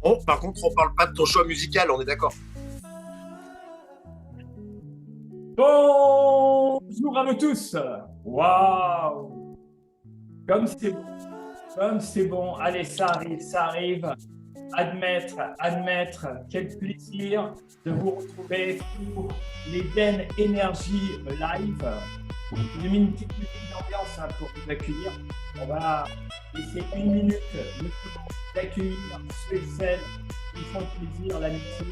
Oh, par contre, on parle pas de ton choix musical, on est d'accord. Bonjour à vous tous. Waouh, comme c'est bon, comme c'est bon. Allez, ça arrive, ça arrive. Admettre, admettre. Quel plaisir de vous retrouver pour les Den Energy Live. J'ai mis une petite musique d'ambiance pour vous accueillir. On va laisser une minute le temps d'accueillir ceux et celles qui font plaisir, l'amitié,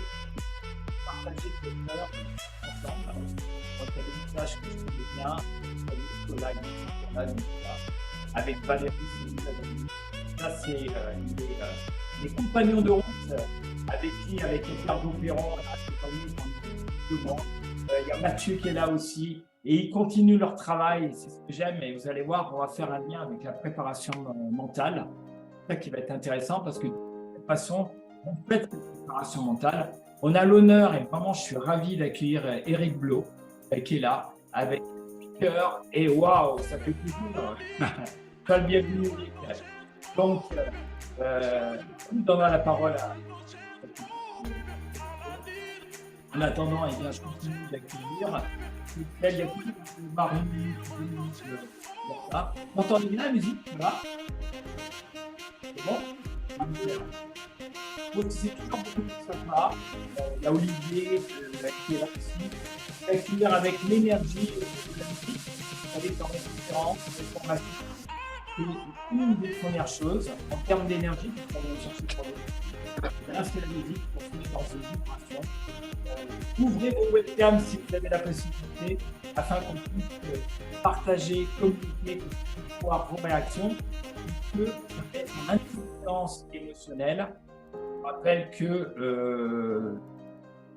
partager le cœur ensemble. Donc, il y a des messages que je connais bien, avec Valérie, ça c'est les compagnons de route avec qui, avec Ricardo Perron, il y a Mathieu qui est là aussi et ils continuent leur travail, c'est ce que j'aime et vous allez voir, on va faire un lien avec la préparation mentale, c'est ça qui va être intéressant parce que de toute façon, on fait cette préparation mentale. On a l'honneur et vraiment je suis ravi d'accueillir Eric Blo qui est là avec cœur et waouh, ça fait plaisir. Sois le bienvenu. Donc, on donnera la parole à. En attendant, eh bien, je continue d'accueillir. Il y a plus de Marie, voilà. Vous entendez bien la musique? Voilà. C'est bon? Donc, c'est toujours beaucoup de sympa. Il y a Olivier qui est là aussi. D'accueillir avec l'énergie de la musique. Vous savez, dans les conférences, les formations, c'est une des premières choses en termes d'énergie qu'on va chercher pour c'est la musique pour finir dans une vibration. Ouvrez vos webcams si vous avez la possibilité afin qu'on puisse partager, communiquer, voir vos réactions. Il peut être une intelligence émotionnelle. Je rappelle que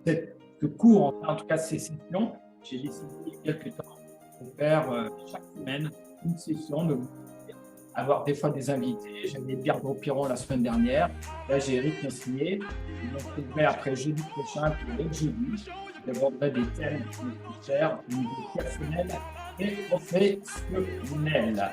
ce cours, en tout cas ces sessions, j'ai décidé il y a quelques temps de faire chaque semaine une session de avoir des fois des invités. J'avais Ricardo Perron la semaine dernière. Là, j'ai Eric Mesnier. Je vous retrouverai après jeudi prochain pour l'autre jeudi. J'aborderai des thèmes qui sont chers au niveau personnel et professionnel.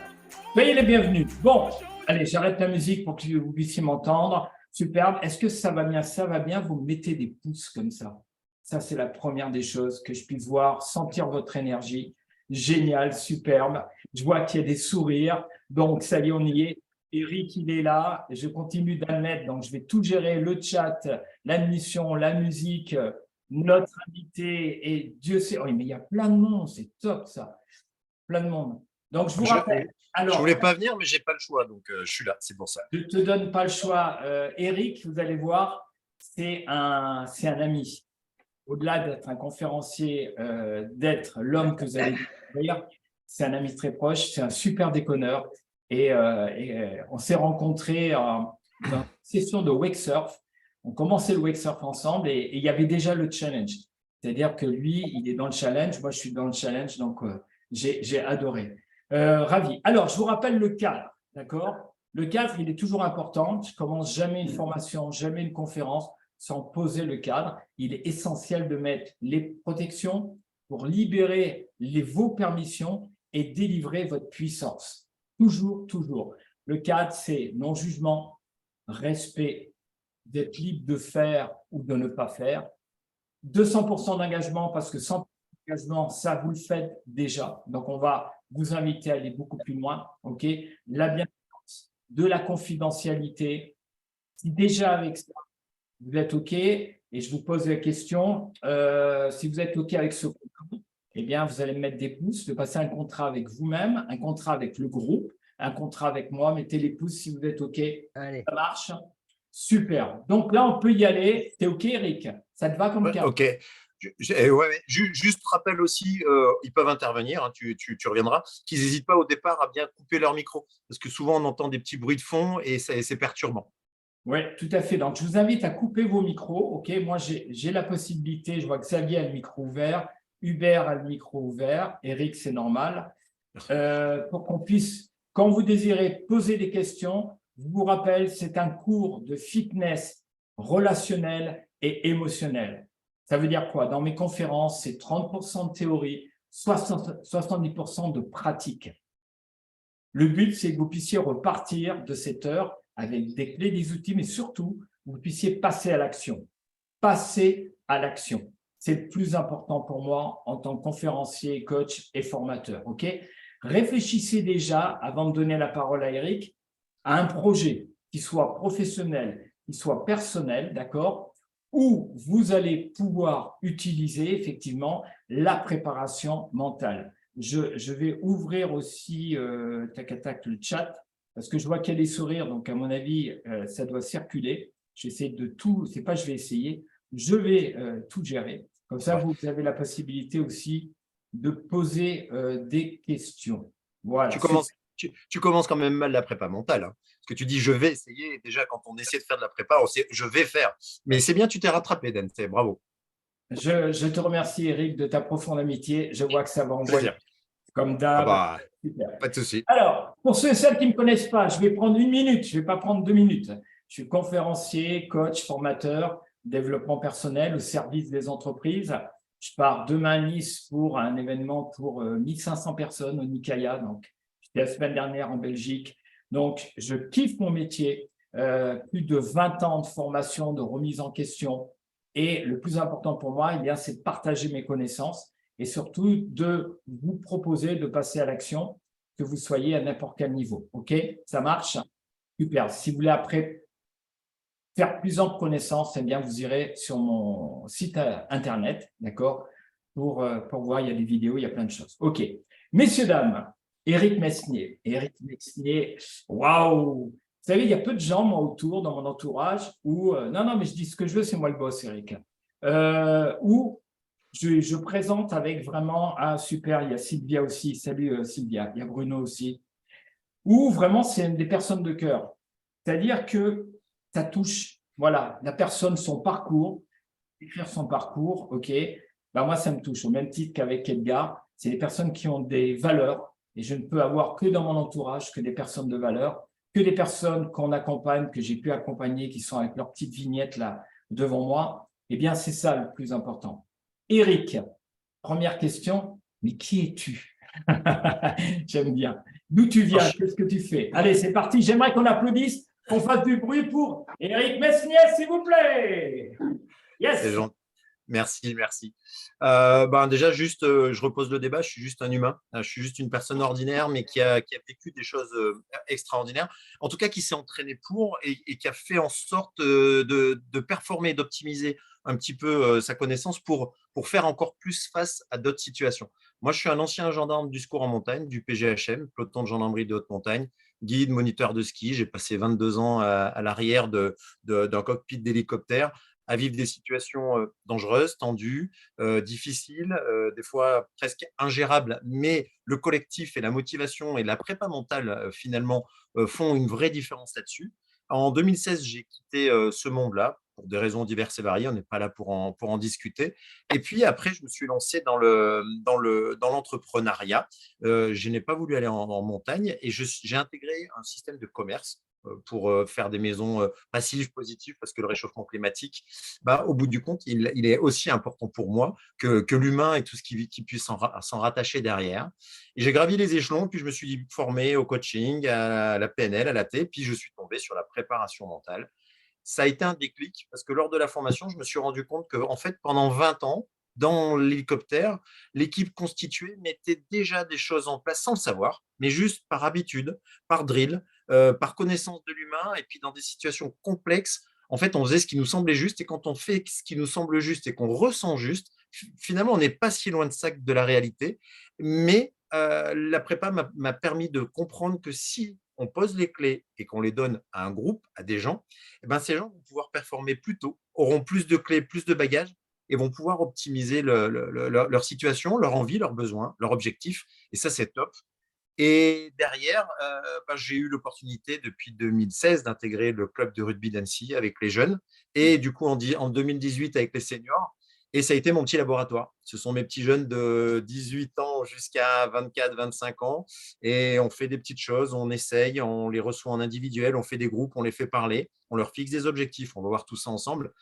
Soyez les bienvenus. Bon, allez, j'arrête la musique pour que vous puissiez m'entendre. Superbe. Est-ce que ça va bien? Ça va bien. Vous mettez des pouces comme ça. Ça, c'est la première des choses que je puisse voir, sentir votre énergie. Génial, superbe. Je vois qu'il y a des sourires. Donc, ça y est, on y est. Eric, il est là. Je continue d'admettre. Donc, je vais tout gérer, le chat, l'admission, la musique, notre invité. Et Dieu sait. Oui, mais il y a plein de monde. C'est top, ça. Plein de monde. Donc, je vous rappelle. Je voulais pas venir, mais j'ai pas le choix, donc je suis là, c'est pour ça. Je ne te donne pas le choix. Eric, vous allez voir, c'est un ami. Au-delà d'être un conférencier, d'être l'homme que vous allez découvrir, c'est un ami très proche, c'est un super déconneur. Et on s'est rencontrés dans une session de wake surf. On commençait le wake surf ensemble et il y avait déjà le challenge. C'est-à-dire que lui, il est dans le challenge, moi je suis dans le challenge, donc j'ai adoré. Ravi. Alors, je vous rappelle le cadre, d'accord? Le cadre, il est toujours important. Je commence jamais une formation, jamais une conférence sans poser le cadre. Il est essentiel de mettre les protections pour libérer vos permissions et délivrer votre puissance. Toujours, toujours. Le cadre, c'est non-jugement, respect, d'être libre de faire ou de ne pas faire. 200% d'engagement parce que 100% d'engagement, ça, vous le faites déjà. Donc, on va vous inviter à aller beaucoup plus loin. OK? La bienveillance, de la confidentialité. Si déjà avec ça, vous êtes OK, et je vous pose la question, si vous êtes OK avec ce contrat, eh bien, vous allez mettre des pouces, de passer un contrat avec vous-même, un contrat avec le groupe, un contrat avec moi. Mettez les pouces si vous êtes OK. Allez. Ça marche? Super. Donc là, on peut y aller. T'es OK, Eric? Ça te va comme cas? OK. Juste rappelle aussi, ils peuvent intervenir, hein, tu reviendras, qu'ils n'hésitent pas au départ à bien couper leur micro, parce que souvent on entend des petits bruits de fond et c'est perturbant. Oui, tout à fait. Donc, je vous invite à couper vos micros. OK, moi, j'ai la possibilité. Je vois que Xavier a le micro ouvert, Hubert a le micro ouvert, Eric, c'est normal. Pour qu'on puisse, quand vous désirez poser des questions, je vous rappelle, c'est un cours de fitness relationnel et émotionnel. Ça veut dire quoi? Dans mes conférences, c'est 30% de théorie, 70% de pratique. Le but, c'est que vous puissiez repartir de cette heure avec des clés, des outils, mais surtout vous puissiez passer à l'action. Passer à l'action. C'est le plus important pour moi en tant que conférencier, coach et formateur. Ok? Réfléchissez déjà, avant de donner la parole à Eric, à un projet qui soit professionnel, qui soit personnel, d'accord, où vous allez pouvoir utiliser effectivement la préparation mentale. Je vais ouvrir aussi tac à tac le chat parce que je vois qu'il y a des sourires, donc à mon avis, ça doit circuler. J'essaie de tout, c'est pas je vais essayer, je vais tout gérer. Comme ça, vous avez la possibilité aussi de poser des questions. Voilà. Tu commences quand même mal la prépa mentale. Hein. Parce que tu dis je vais essayer. Déjà, quand on essaie de faire de la prépa, on sait je vais faire. Mais c'est bien, tu t'es rattrapé, Dan. Bravo. Je te remercie, Eric, de ta profonde amitié. Je vois que ça va envoyer. Plaisir. Comme Ah d'hab. bah, pas de souci. Alors, pour ceux et celles qui ne me connaissent pas, je vais prendre 1 minute. Je ne vais pas prendre 2 minutes. Je suis conférencier, coach, formateur, développement personnel au service des entreprises. Je pars demain à Nice pour un événement pour 1500 personnes au Nicaïa. Donc, j'étais la semaine dernière en Belgique. Donc, je kiffe mon métier. Plus de 20 ans de formation, de remise en question. Et le plus important pour moi, eh bien, c'est de partager mes connaissances et surtout de vous proposer de passer à l'action, que vous soyez à n'importe quel niveau. OK? Ça marche? Super. Si vous voulez après faire plus ample connaissance, eh bien, vous irez sur mon site internet, d'accord, pour voir, il y a des vidéos, il y a plein de choses. OK. Messieurs, dames, Éric Mesnier. Éric Mesnier, waouh! Vous savez, il y a peu de gens, moi, autour, dans mon entourage, où… non, non, mais je dis ce que je veux, c'est moi le boss, Éric. Où je présente avec vraiment… Ah, super, il y a Sylvia aussi. Salut, Sylvia. Il y a Bruno aussi. Où vraiment, c'est des personnes de cœur. C'est-à-dire que ça touche, voilà, la personne, son parcours, écrire son parcours, OK, ben moi, ça me touche. Au même titre qu'avec Edgar, c'est des personnes qui ont des valeurs et je ne peux avoir que dans mon entourage que des personnes de valeur, que des personnes qu'on accompagne, que j'ai pu accompagner, qui sont avec leur petite vignette là devant moi. Eh bien, c'est ça le plus important. Eric, première question, mais qui es-tu? J'aime bien. D'où tu viens? Qu'est-ce que tu fais? Allez, c'est parti. J'aimerais qu'on applaudisse, qu'on fasse du bruit pour Éric Mesnier, s'il vous plaît. Yes. Merci, merci. Déjà, juste, je repose le débat. Je suis juste un humain. Je suis juste une personne ordinaire, mais qui a vécu des choses extraordinaires. En tout cas, qui s'est entraîné pour et qui a fait en sorte de performer, d'optimiser un petit peu sa connaissance pour faire encore plus face à d'autres situations. Moi, je suis un ancien gendarme du secours en montagne, du PGHM, peloton de gendarmerie de haute montagne, guide, moniteur de ski. J'ai passé 22 ans à l'arrière d'un cockpit d'hélicoptère à vivre des situations dangereuses, tendues, difficiles, des fois presque ingérables, mais le collectif et la motivation et la prépa mentale, finalement, font une vraie différence là-dessus. En 2016, j'ai quitté ce monde-là pour des raisons diverses et variées. On n'est pas là pour en discuter. Et puis après, je me suis lancé dans l'entrepreneuriat. Je n'ai pas voulu aller en montagne et j'ai intégré un système de commerce pour faire des maisons passives, positives, parce que le réchauffement climatique, au bout du compte, il est aussi important pour moi que l'humain et tout ce qui puisse s'en rattacher derrière. Et j'ai gravi les échelons, puis je me suis formé au coaching, à la PNL, à la T, puis je suis tombé sur la préparation mentale. Ça a été un déclic parce que lors de la formation, je me suis rendu compte que, en fait, pendant 20 ans, dans l'hélicoptère, l'équipe constituée mettait déjà des choses en place sans le savoir, mais juste par habitude, par drill, par connaissance de l'humain. Et puis, dans des situations complexes, en fait, on faisait ce qui nous semblait juste. Et quand on fait ce qui nous semble juste et qu'on ressent juste, finalement, on n'est pas si loin de ça de la réalité. Mais la prépa m'a permis de comprendre que si on pose les clés et qu'on les donne à un groupe, à des gens, eh ben, ces gens vont pouvoir performer plus tôt, auront plus de clés, plus de bagages et vont pouvoir optimiser leur situation, leur envie, leurs besoins, leurs objectifs. Et ça, c'est top. Et derrière, j'ai eu l'opportunité depuis 2016 d'intégrer le club de rugby d'Annecy avec les jeunes et du coup en 2018 avec les seniors. Et ça a été mon petit laboratoire. Ce sont mes petits jeunes de 18 ans jusqu'à 24, 25 ans. Et on fait des petites choses, on essaye, on les reçoit en individuel, on fait des groupes, on les fait parler, on leur fixe des objectifs. On va voir tout ça ensemble.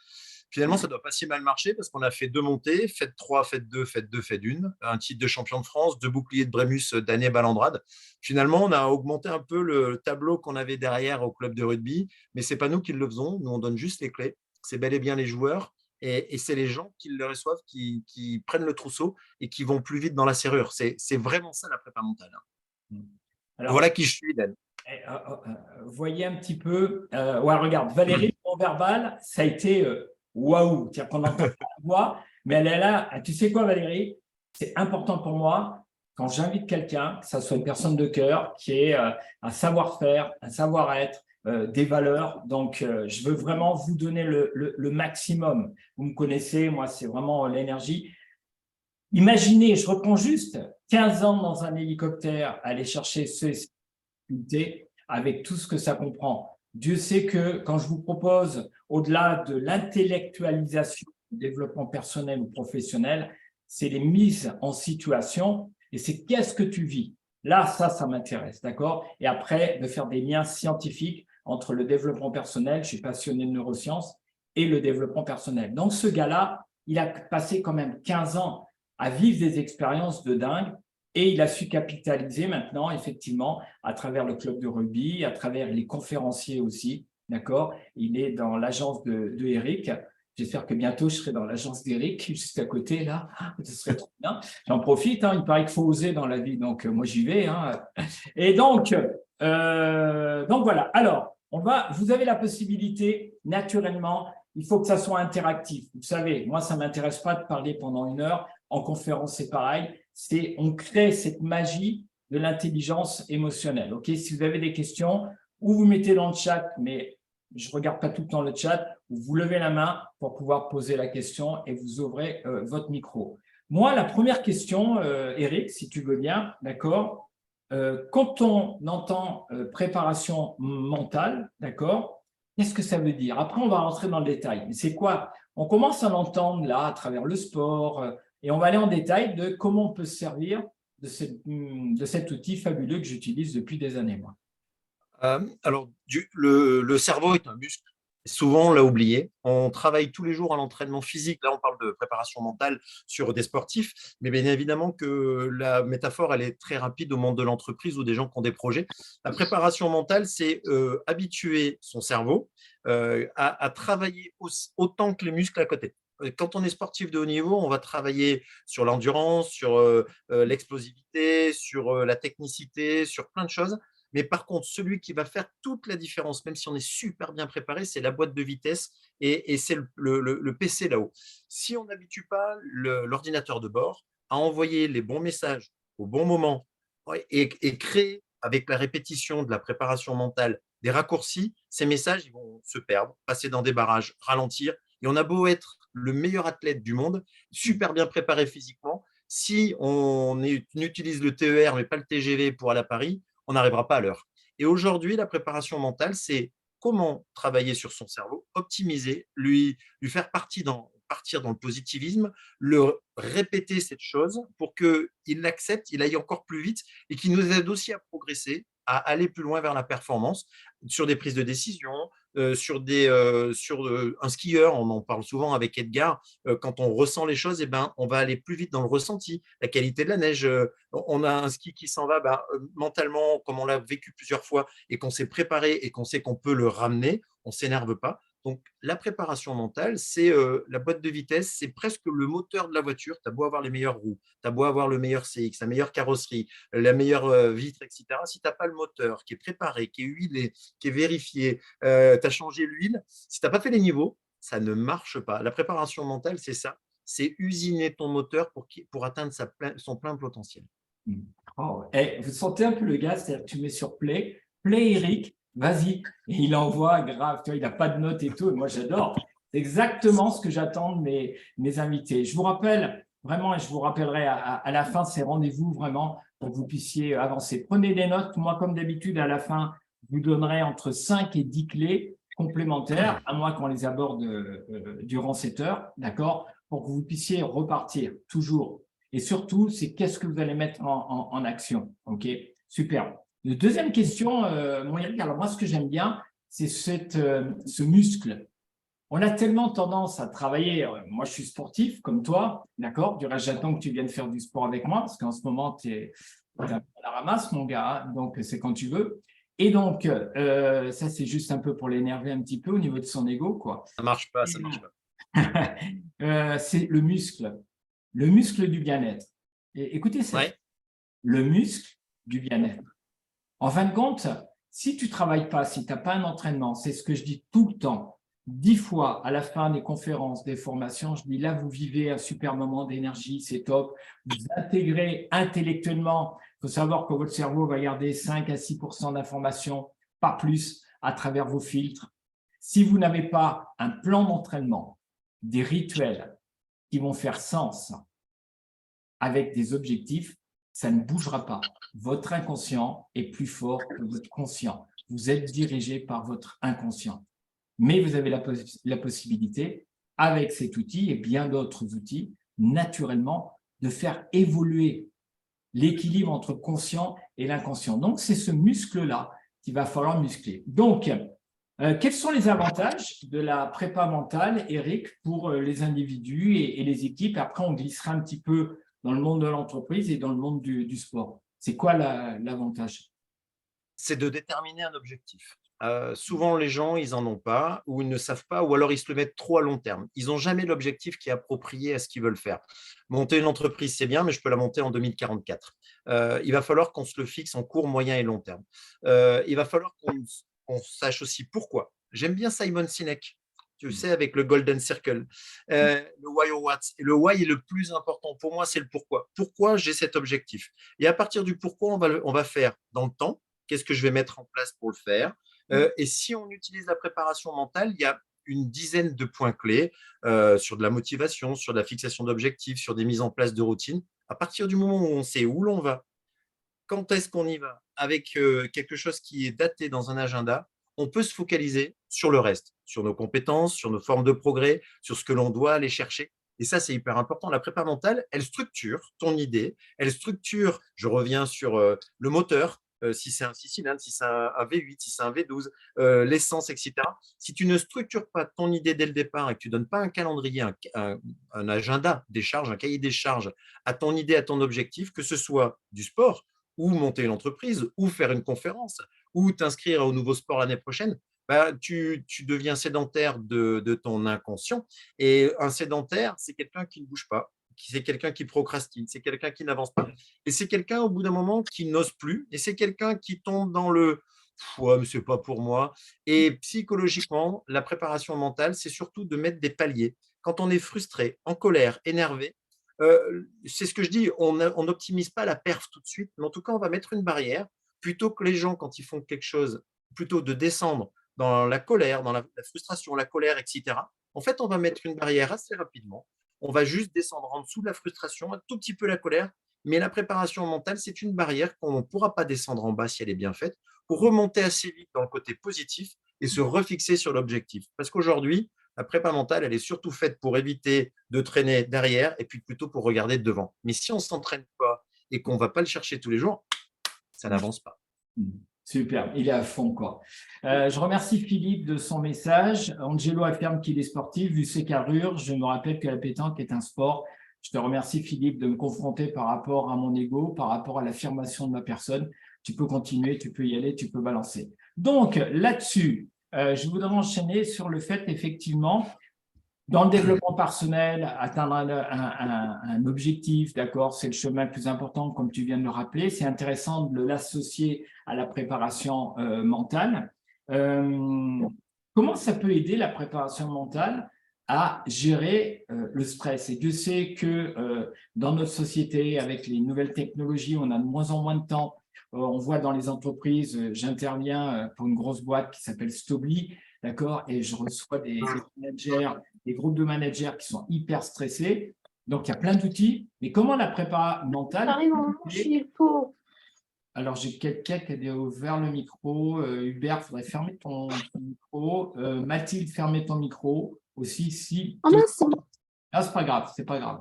Finalement, ça ne doit pas si mal marcher parce qu'on a fait 2 montées, faites 3, faites 2, faites 2, faites 1, un titre de champion de France, 2 boucliers de Bremmus d'année Balandrade. Finalement, on a augmenté un peu le tableau qu'on avait derrière au club de rugby, mais ce n'est pas nous qui le faisons, nous on donne juste les clés. C'est bel et bien les joueurs et c'est les gens qui le reçoivent, qui prennent le trousseau et qui vont plus vite dans la serrure. C'est vraiment ça la prépa mentale. Alors, voilà qui je suis, Dan. Voyez un petit peu. Ouais, regarde, Valérie, mon verbal, ça a été waouh. C'est-à-dire qu'on entend pas la voix, mais elle est là. Tu sais quoi, Valérie? C'est important pour moi quand j'invite quelqu'un, que ça soit une personne de cœur, qui ait un savoir-faire, un savoir-être, des valeurs. Donc, je veux vraiment vous donner le maximum. Vous me connaissez, moi, c'est vraiment l'énergie. Imaginez, je reprends juste 15 ans dans un hélicoptère, aller chercher ce avec tout ce que ça comprend. Dieu sait que quand je vous propose, au-delà de l'intellectualisation du développement personnel ou professionnel, c'est les mises en situation et c'est qu'est-ce que tu vis. Là, ça m'intéresse, d'accord? Et après, de faire des liens scientifiques entre le développement personnel, je suis passionné de neurosciences, et le développement personnel. Donc, ce gars-là, il a passé quand même 15 ans à vivre des expériences de dingue. Et il a su capitaliser maintenant, effectivement, à travers le club de rugby, à travers les conférenciers aussi, d'accord? Il est dans l'agence de Eric. J'espère que bientôt, je serai dans l'agence d'Eric, juste à côté, là. Ce serait trop bien. J'en profite, hein, il paraît qu'il faut oser dans la vie, donc moi, j'y vais. Hein. Et donc voilà. Alors, vous avez la possibilité, naturellement, il faut que ça soit interactif. Vous savez, moi, ça ne m'intéresse pas de parler pendant 1 heure. En conférence, c'est pareil. On crée cette magie de l'intelligence émotionnelle. Okay, si vous avez des questions, ou vous mettez dans le chat, mais je ne regarde pas tout le temps le chat, ou vous levez la main pour pouvoir poser la question et vous ouvrez votre micro. Moi, la première question, Eric, si tu veux bien, d'accord, quand on entend préparation mentale, d'accord, qu'est-ce que ça veut dire? Après, on va rentrer dans le détail. Mais c'est quoi? On commence à l'entendre là, à travers le sport, et on va aller en détail de comment on peut se servir de cet outil fabuleux que j'utilise depuis des années, moi. Alors, le cerveau est un muscle. Souvent, on l'a oublié. On travaille tous les jours à l'entraînement physique. Là, on parle de préparation mentale sur des sportifs, mais bien évidemment que la métaphore, elle est très rapide au monde de l'entreprise ou des gens qui ont des projets. La préparation mentale, c'est habituer son cerveau à travailler autant que les muscles à côté. Quand on est sportif de haut niveau, on va travailler sur l'endurance, sur l'explosivité, sur la technicité, sur plein de choses. Mais par contre, celui qui va faire toute la différence, même si on est super bien préparé, c'est la boîte de vitesse et c'est le PC là-haut. Si on n'habitue pas l'ordinateur de bord à envoyer les bons messages au bon moment et créer avec la répétition de la préparation mentale des raccourcis, ces messages ils vont se perdre, passer dans des barrages, ralentir. Et on a beau être le meilleur athlète du monde, super bien préparé physiquement, si on utilise le TER mais pas le TGV pour aller à Paris, on n'arrivera pas à l'heure. Et aujourd'hui, la préparation mentale, c'est comment travailler sur son cerveau, optimiser, lui faire partir dans le positivisme, le répéter cette chose pour qu'il l'accepte, il aille encore plus vite et qu'il nous aide aussi à progresser, à aller plus loin vers la performance sur des prises de décision, sur un skieur, on en parle souvent avec Edgar, quand on ressent les choses, on va aller plus vite dans le ressenti, la qualité de la neige, on a un ski qui s'en va, mentalement, comme on l'a vécu plusieurs fois et qu'on s'est préparé et qu'on sait qu'on peut le ramener, on ne s'énerve pas. Donc, la préparation mentale, c'est la boîte de vitesse, c'est presque le moteur de la voiture. Tu as beau avoir les meilleures roues, tu as beau avoir le meilleur CX, la meilleure carrosserie, la meilleure vitre, etc. Si tu n'as pas le moteur qui est préparé, qui est huilé, qui est vérifié, tu as changé l'huile, si tu n'as pas fait les niveaux, ça ne marche pas. La préparation mentale, c'est ça. C'est usiner ton moteur pour atteindre son plein potentiel. Oh, vous sentez un peu le gars, c'est-à-dire que tu mets sur Play Eric, vas-y, et il envoie grave, tu vois, il n'a pas de notes et tout, et moi j'adore. C'est exactement ce que j'attends de mes invités. Je vous rappelle vraiment, et je vous rappellerai à la fin ces rendez-vous vraiment pour que vous puissiez avancer. Prenez des notes, moi comme d'habitude à la fin, je vous donnerai entre 5 et 10 clés complémentaires, à moins qu'on les aborde durant cette heure, d'accord, pour que vous puissiez repartir toujours. Et surtout, c'est qu'est-ce que vous allez mettre en action. OK, super. La deuxième question, alors moi, ce que j'aime bien, c'est ce muscle On a tellement tendance à travailler. Moi, je suis sportif comme toi, d'accord? Du reste, j'attends que tu viennes faire du sport avec moi parce qu'en ce moment, tu es à la ramasse, mon gars. Hein, donc, c'est quand tu veux. Et donc, ça, c'est juste un peu pour l'énerver un petit peu au niveau de son ego, quoi. Ça marche pas, ça marche pas. C'est le muscle du bien-être. Et écoutez, c'est le muscle du bien-être. En fin de compte, si tu ne travailles pas, si tu n'as pas un entraînement, c'est ce que je dis tout le temps, 10 fois à la fin des conférences, des formations, je dis là, vous vivez un super moment d'énergie, c'est top. Vous intégrez intellectuellement. Il faut savoir que votre cerveau va garder 5 à 6% d'informations, pas plus, à travers vos filtres. Si vous n'avez pas un plan d'entraînement, des rituels qui vont faire sens avec des objectifs, ça ne bougera pas. Votre inconscient est plus fort que votre conscient. Vous êtes dirigé par votre inconscient. Mais vous avez la possibilité, avec cet outil et bien d'autres outils, naturellement, de faire évoluer l'équilibre entre conscient et l'inconscient. Donc, c'est ce muscle-là qu'il va falloir muscler. Donc, quels sont les avantages de la prépa mentale, Eric, pour les individus et les équipes? Après, on glissera un petit peu dans le monde de l'entreprise et dans le monde du sport. C'est quoi l'avantage? C'est de déterminer un objectif. Souvent, les gens, ils n'en ont pas, ou ils ne savent pas, ou alors ils se le mettent trop à long terme. Ils n'ont jamais l'objectif qui est approprié à ce qu'ils veulent faire. Monter une entreprise, c'est bien, mais je peux la monter en 2044. Il va falloir qu'on se le fixe en court, moyen et long terme. Il va falloir qu'on sache aussi pourquoi. J'aime bien Simon Sinek, tu sais, avec le Golden Circle, le why or what. Et le why est le plus important. Pour moi, c'est le pourquoi. Pourquoi j'ai cet objectif? Et à partir du pourquoi, on va faire dans le temps. Qu'est-ce que je vais mettre en place pour le faire? Et si on utilise la préparation mentale, il y a une dizaine de points clés sur de la motivation, sur de la fixation d'objectifs, sur des mises en place de routines. À partir du moment où on sait où l'on va, quand est-ce qu'on y va, avec quelque chose qui est daté dans un agenda, on peut se focaliser sur le reste, sur nos compétences, sur nos formes de progrès, sur ce que l'on doit aller chercher. Et ça, c'est hyper important. La prépa mentale, elle structure ton idée, elle structure, je reviens sur le moteur, si c'est un 6 cylindres, si c'est un V8, si c'est un V12, l'essence, etc. Si tu ne structures pas ton idée dès le départ et que tu ne donnes pas un calendrier, un agenda des charges, un cahier des charges à ton idée, à ton objectif, que ce soit du sport, ou monter une entreprise, ou faire une conférence, ou t'inscrire au nouveau sport l'année prochaine, bah, tu deviens sédentaire de ton inconscient. Et un sédentaire, c'est quelqu'un qui ne bouge pas, c'est quelqu'un qui procrastine, c'est quelqu'un qui n'avance pas. Et c'est quelqu'un, au bout d'un moment, qui n'ose plus. Et c'est quelqu'un qui tombe dans le ouais, mais c'est pas pour moi. Et psychologiquement, la préparation mentale, c'est surtout de mettre des paliers. Quand on est frustré, en colère, énervé, c'est ce que je dis, on n'optimise pas la perf tout de suite, mais en tout cas, on va mettre une barrière plutôt que les gens, quand ils font quelque chose, plutôt de descendre dans la colère, dans la frustration, la colère, etc. En fait, on va mettre une barrière assez rapidement. On va juste descendre en dessous de la frustration, un tout petit peu la colère, mais la préparation mentale, c'est une barrière qu'on ne pourra pas descendre en bas si elle est bien faite, pour remonter assez vite dans le côté positif et se refixer sur l'objectif. Parce qu'aujourd'hui, la prépa mentale, elle est surtout faite pour éviter de traîner derrière et puis plutôt pour regarder devant. Mais si on ne s'entraîne pas et qu'on ne va pas le chercher tous les jours, ça n'avance pas. Super, il est à fond, quoi. Je remercie Philippe de son message. Angelo affirme qu'il est sportif, vu ses carrures. Je me rappelle que la pétanque est un sport. Je te remercie, Philippe, de me confronter par rapport à mon ego, par rapport à l'affirmation de ma personne. Tu peux continuer, tu peux y aller, tu peux balancer. Donc, là-dessus, je voudrais enchaîner sur le fait, effectivement, dans le développement personnel, atteindre un objectif, d'accord, c'est le chemin le plus important, comme tu viens de le rappeler. C'est intéressant de l'associer à la préparation mentale. Comment ça peut aider la préparation mentale à gérer le stress? Et Dieu sait que dans notre société, avec les nouvelles technologies, on a de moins en moins de temps. On voit dans les entreprises, j'interviens pour une grosse boîte qui s'appelle Stobli, d'accord, et je reçois des managers, des groupes de managers qui sont hyper stressés. Donc, il y a plein d'outils. Mais comment la prépa mentale… Alors, j'ai quelqu'un qui a ouvert le micro. Hubert, il faudrait fermer ton micro. Mathilde, fermez ton micro aussi. Si… Oh mince. Ah, c'est pas grave, c'est pas grave.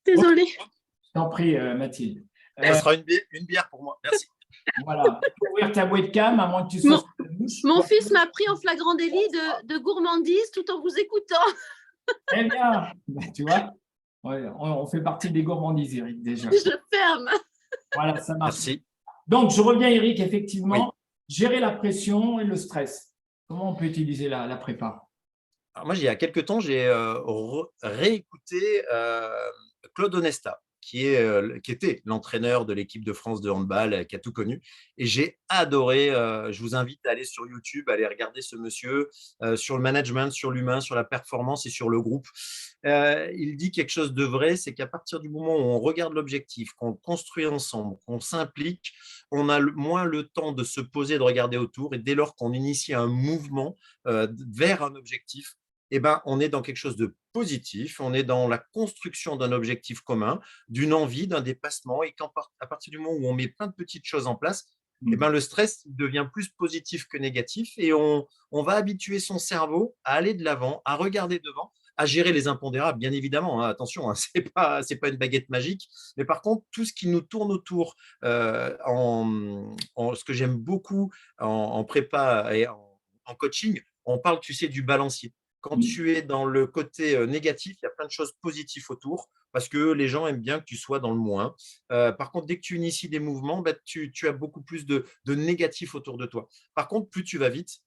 Désolée. Je t'en prie, Mathilde. Elle sera une bière pour moi. Merci. Voilà. Tu peux ouvrir ta webcam, à moins que tu sois… douche. Mon fils m'a pris en flagrant délit de gourmandise tout en vous écoutant. Très bien. Ben, tu vois, on fait partie des gourmandises, Eric, déjà. Je ferme. Voilà, ça marche. Merci. Donc, je reviens, Eric, effectivement, Oui. gérer la pression et le stress. Comment on peut utiliser la prépa? Alors moi, il y a quelques temps, j'ai réécouté Claude Onesta, qui était l'entraîneur de l'équipe de France de handball, qui a tout connu. Et j'ai adoré. Je vous invite à aller sur YouTube, à aller regarder ce monsieur sur le management, sur l'humain, sur la performance et sur le groupe. Il dit quelque chose de vrai, c'est qu'à partir du moment où on regarde l'objectif, qu'on construit ensemble, qu'on s'implique, on a moins le temps de se poser, de regarder autour. Et dès lors qu'on initie un mouvement vers un objectif, eh ben, on est dans quelque chose de positif, on est dans la construction d'un objectif commun, d'une envie, d'un dépassement. Et à partir du moment où on met plein de petites choses en place, eh ben, le stress devient plus positif que négatif et on va habituer son cerveau à aller de l'avant, à regarder devant, à gérer les impondérables, bien évidemment. Hein, attention, hein, c'est pas une baguette magique. Mais par contre, tout ce qui nous tourne autour, ce que j'aime beaucoup en prépa et en coaching, on parle, tu sais, du balancier. Quand tu es dans le côté négatif, il y a plein de choses positives autour parce que les gens aiment bien que tu sois dans le moins. Par contre, dès que tu inities des mouvements, bah, tu as beaucoup plus de négatifs autour de toi. Par contre, plus tu vas vite,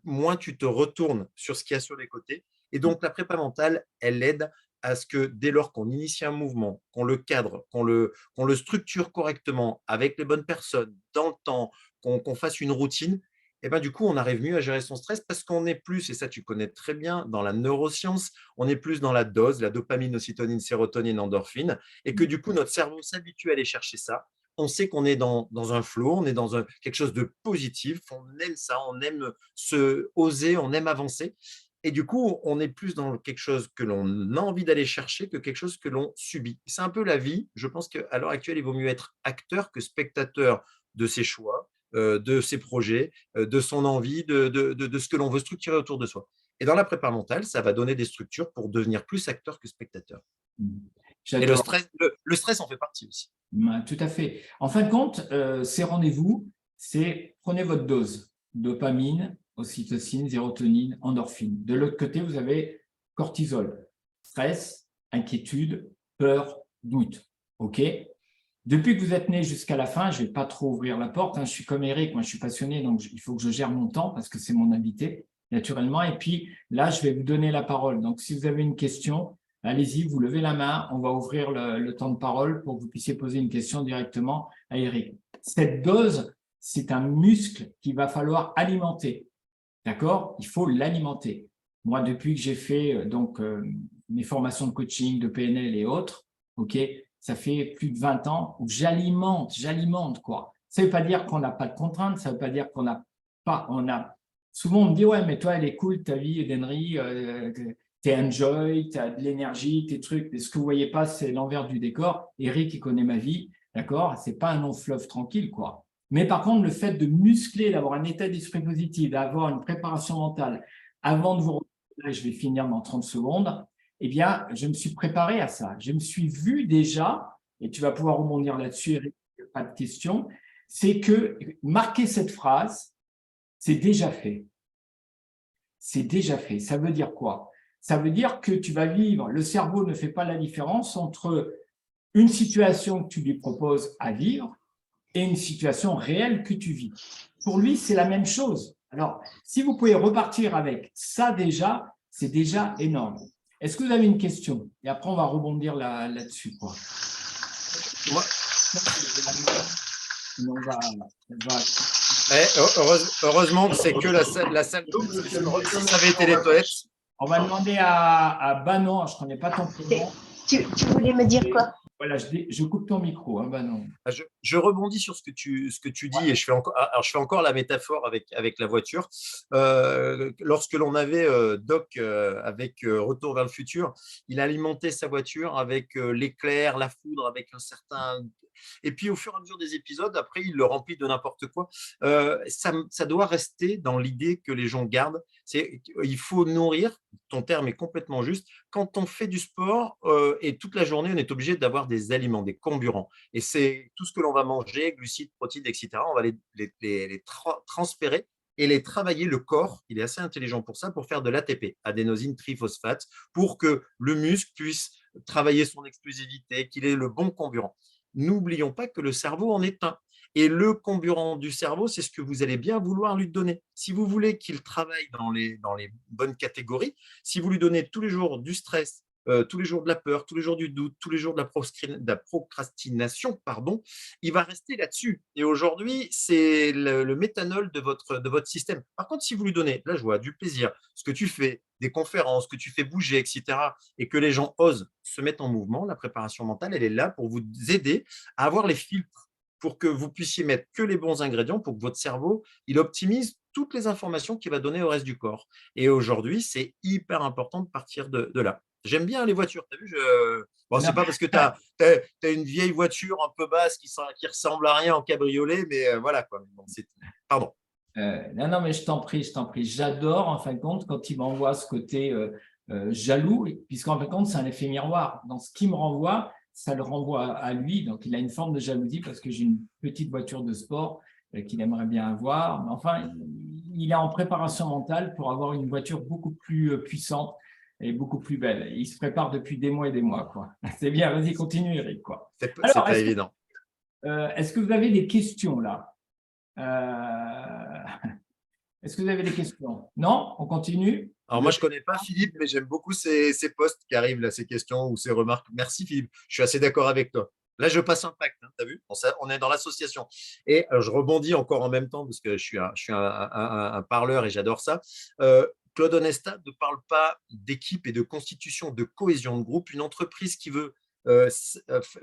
moins tu te retournes sur ce qu'il y a sur les côtés. Et donc, la prépa mentale, elle aide à ce que dès lors qu'on initie un mouvement, qu'on le cadre, qu'on le structure correctement avec les bonnes personnes, dans le temps, qu'on fasse une routine, et ben, du coup, on arrive mieux à gérer son stress parce qu'on est plus, et ça tu connais très bien, dans la neuroscience, on est plus dans la dose, la dopamine, ocytocine, sérotonine, endorphine, et que du coup, notre cerveau s'habitue à aller chercher ça. On sait qu'on est dans un flow, on est dans quelque chose de positif, on aime ça, on aime se oser, on aime avancer. Et du coup, on est plus dans quelque chose que l'on a envie d'aller chercher que quelque chose que l'on subit. C'est un peu la vie. Je pense qu'à l'heure actuelle, il vaut mieux être acteur que spectateur de ses choix, de ses projets, de son envie, de ce que l'on veut structurer autour de soi. Et dans la prépa mentale, ça va donner des structures pour devenir plus acteur que spectateur. Et le stress en fait partie aussi. Tout à fait. En fin de compte, ces rendez-vous, c'est prenez votre dose. Dopamine, ocytocine, sérotonine, endorphine. De l'autre côté, vous avez cortisol. Stress, inquiétude, peur, doute. OK? Depuis que vous êtes né jusqu'à la fin, je ne vais pas trop ouvrir la porte. Hein, je suis comme Eric, moi je suis passionné, donc il faut que je gère mon temps parce que c'est mon invité, naturellement. Et puis là, je vais vous donner la parole. Donc, si vous avez une question, allez-y, vous levez la main. On va ouvrir le temps de parole pour que vous puissiez poser une question directement à Eric. Cette dose, c'est un muscle qu'il va falloir alimenter. D'accord? Il faut l'alimenter. Moi, depuis que j'ai fait mes formations de coaching, de PNL et autres, OK, ça fait plus de 20 ans où j'alimente quoi. Ça ne veut pas dire qu'on n'a pas de contraintes, ça ne veut pas dire qu'on n'a pas, souvent on me dit, ouais, mais toi, elle est cool, ta vie, Edenry, t'es enjoy, t'as de l'énergie, tes trucs, mais ce que vous ne voyez pas, c'est l'envers du décor. Eric, il connaît ma vie, d'accord? C'est pas un long fleuve tranquille, quoi. Mais par contre, le fait de muscler, d'avoir un état d'esprit positif, d'avoir une préparation mentale, avant de vous retrouver, je vais finir dans 30 secondes, eh bien, je me suis préparé à ça. Je me suis vu déjà, et tu vas pouvoir rebondir là-dessus, Eric, pas de question, c'est que marquer cette phrase, c'est déjà fait. C'est déjà fait. Ça veut dire quoi? Ça veut dire que tu vas vivre, le cerveau ne fait pas la différence entre une situation que tu lui proposes à vivre et une situation réelle que tu vis. Pour lui, c'est la même chose. Alors, si vous pouvez repartir avec ça déjà, c'est déjà énorme. Est-ce que vous avez une question? Et après, on va rebondir là-dessus. Heureusement que c'est que la salle d'eau, parce que ça avait été les toilettes. On va demander à Banon, je ne connais pas ton prénom. Tu voulais me dire quoi? Voilà, je coupe ton micro, hein, Banon. Je rebondis sur ce que tu dis, et je fais encore la métaphore avec la voiture. Lorsque l'on avait Doc avec Retour vers le futur, il alimentait sa voiture avec l'éclair, la foudre, avec un certain… Et puis, au fur et à mesure des épisodes, après, il le remplit de n'importe quoi. Ça doit rester dans l'idée que les gens gardent. Il faut nourrir, ton terme est complètement juste. Quand on fait du sport et toute la journée, on est obligé d'avoir des aliments, des comburants. Et c'est tout ce que l'on va manger, glucides, protéines, etc. On va les transférer et les travailler. Le corps, il est assez intelligent pour ça, pour faire de l'ATP, adénosine triphosphate, pour que le muscle puisse travailler son explosivité, qu'il ait le bon comburant. N'oublions pas que le cerveau en est un. Et le comburant du cerveau, c'est ce que vous allez bien vouloir lui donner. Si vous voulez qu'il travaille dans les bonnes catégories, si vous lui donnez tous les jours du stress, tous les jours de la peur, tous les jours du doute, tous les jours de la procrastination, pardon, il va rester là-dessus. Et aujourd'hui, c'est le méthanol de votre système. Par contre, si vous lui donnez de la joie, du plaisir, ce que tu fais, des conférences, que tu fais bouger, etc., et que les gens osent se mettre en mouvement, la préparation mentale, elle est là pour vous aider à avoir les filtres, pour que vous puissiez mettre que les bons ingrédients, pour que votre cerveau, il optimise toutes les informations qu'il va donner au reste du corps. Et aujourd'hui, c'est hyper important de partir de là. J'aime bien les voitures, tu as vu, bon, c'est Non, pas parce que tu as une vieille voiture un peu basse qui ressemble à rien en cabriolet, mais voilà quoi. Bon, pardon. non, mais je t'en prie, je t'en prie. J'adore, en fin de compte, quand il m'envoie ce côté jaloux, puisqu'en fin de compte, c'est un effet miroir. Dans ce qui me renvoie, ça le renvoie à lui. Donc, il a une forme de jalousie parce que j'ai une petite voiture de sport qu'il aimerait bien avoir. Mais enfin, il est en préparation mentale pour avoir une voiture beaucoup plus puissante et beaucoup plus belle. Il se prépare depuis des mois et des mois, quoi. C'est bien, vas-y, continue, Eric, quoi. C'est Alors, pas évident. est-ce que vous avez des questions là? Est-ce que vous avez des questions? Non? On continue? Alors moi, je ne connais pas Philippe, mais j'aime beaucoup ces posts qui arrivent, là, ces questions ou ces remarques. Merci Philippe, je suis assez d'accord avec toi. Là, je passe un pacte, hein, tu as vu? On est dans l'association. Et je rebondis encore en même temps, parce que je suis un parleur et j'adore ça. Claude Onesta ne parle pas d'équipe et de constitution, de cohésion de groupe. Une entreprise qui veut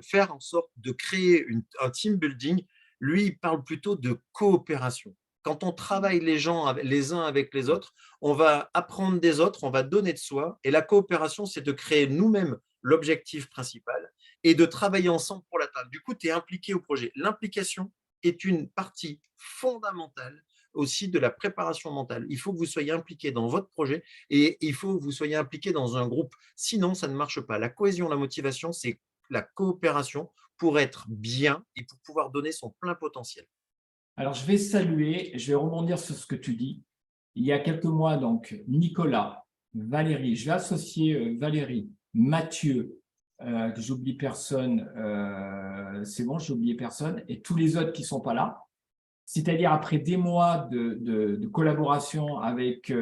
faire en sorte de créer un team building, lui, il parle plutôt de coopération. Quand on travaille les gens les uns avec les autres, on va apprendre des autres, on va donner de soi. Et la coopération, c'est de créer nous-mêmes l'objectif principal et de travailler ensemble pour l'atteindre. Du coup, tu es impliqué au projet. L'implication est une partie fondamentale aussi de la préparation mentale. Il faut que vous soyez impliqué dans votre projet et il faut que vous soyez impliqué dans un groupe. Sinon, ça ne marche pas. La cohésion, la motivation, c'est la coopération pour être bien et pour pouvoir donner son plein potentiel. Alors, je vais saluer, je vais rebondir sur ce que tu dis. Il y a quelques mois, donc, Nicolas, Valérie, je vais associer Valérie, Mathieu, j'oublie personne, c'est bon, j'ai oublié personne, et tous les autres qui ne sont pas là. C'est-à-dire, après des mois de collaboration avec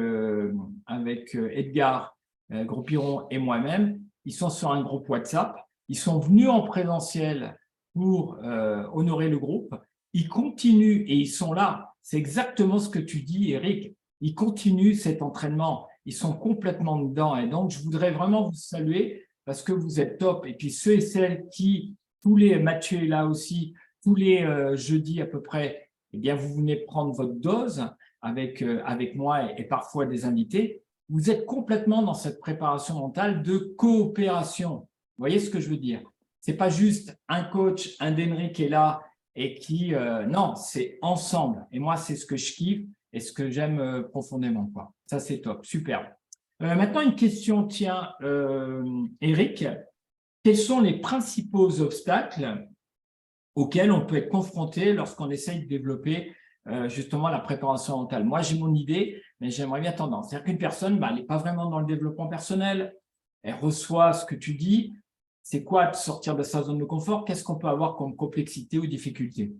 Edgar Groupiron et moi-même, ils sont sur un groupe WhatsApp, ils sont venus en présentiel pour honorer le groupe. Ils continuent et ils sont là. C'est exactement ce que tu dis, Eric. Ils continuent cet entraînement. Ils sont complètement dedans. Et donc, je voudrais vraiment vous saluer parce que vous êtes top. Et puis, ceux et celles qui, Mathieu est là aussi, tous les jeudis à peu près, eh bien, vous venez prendre votre dose avec moi et parfois des invités. Vous êtes complètement dans cette préparation mentale de coopération. Vous voyez ce que je veux dire? Ce n'est pas juste un coach, un Denry qui est là et qui… non, c'est ensemble. Et moi, c'est ce que je kiffe et ce que j'aime profondément, quoi. Ça, c'est top, super. Maintenant, une question, tiens, Eric, quels sont les principaux obstacles auxquels on peut être confronté lorsqu'on essaye de développer justement la préparation mentale? Moi, j'ai mon idée, mais j'aimerais bien tendance. C'est-à-dire qu'une personne, elle n'est pas vraiment dans le développement personnel, elle reçoit ce que tu dis. C'est quoi de sortir de sa zone de confort? Qu'est-ce qu'on peut avoir comme complexité ou difficulté?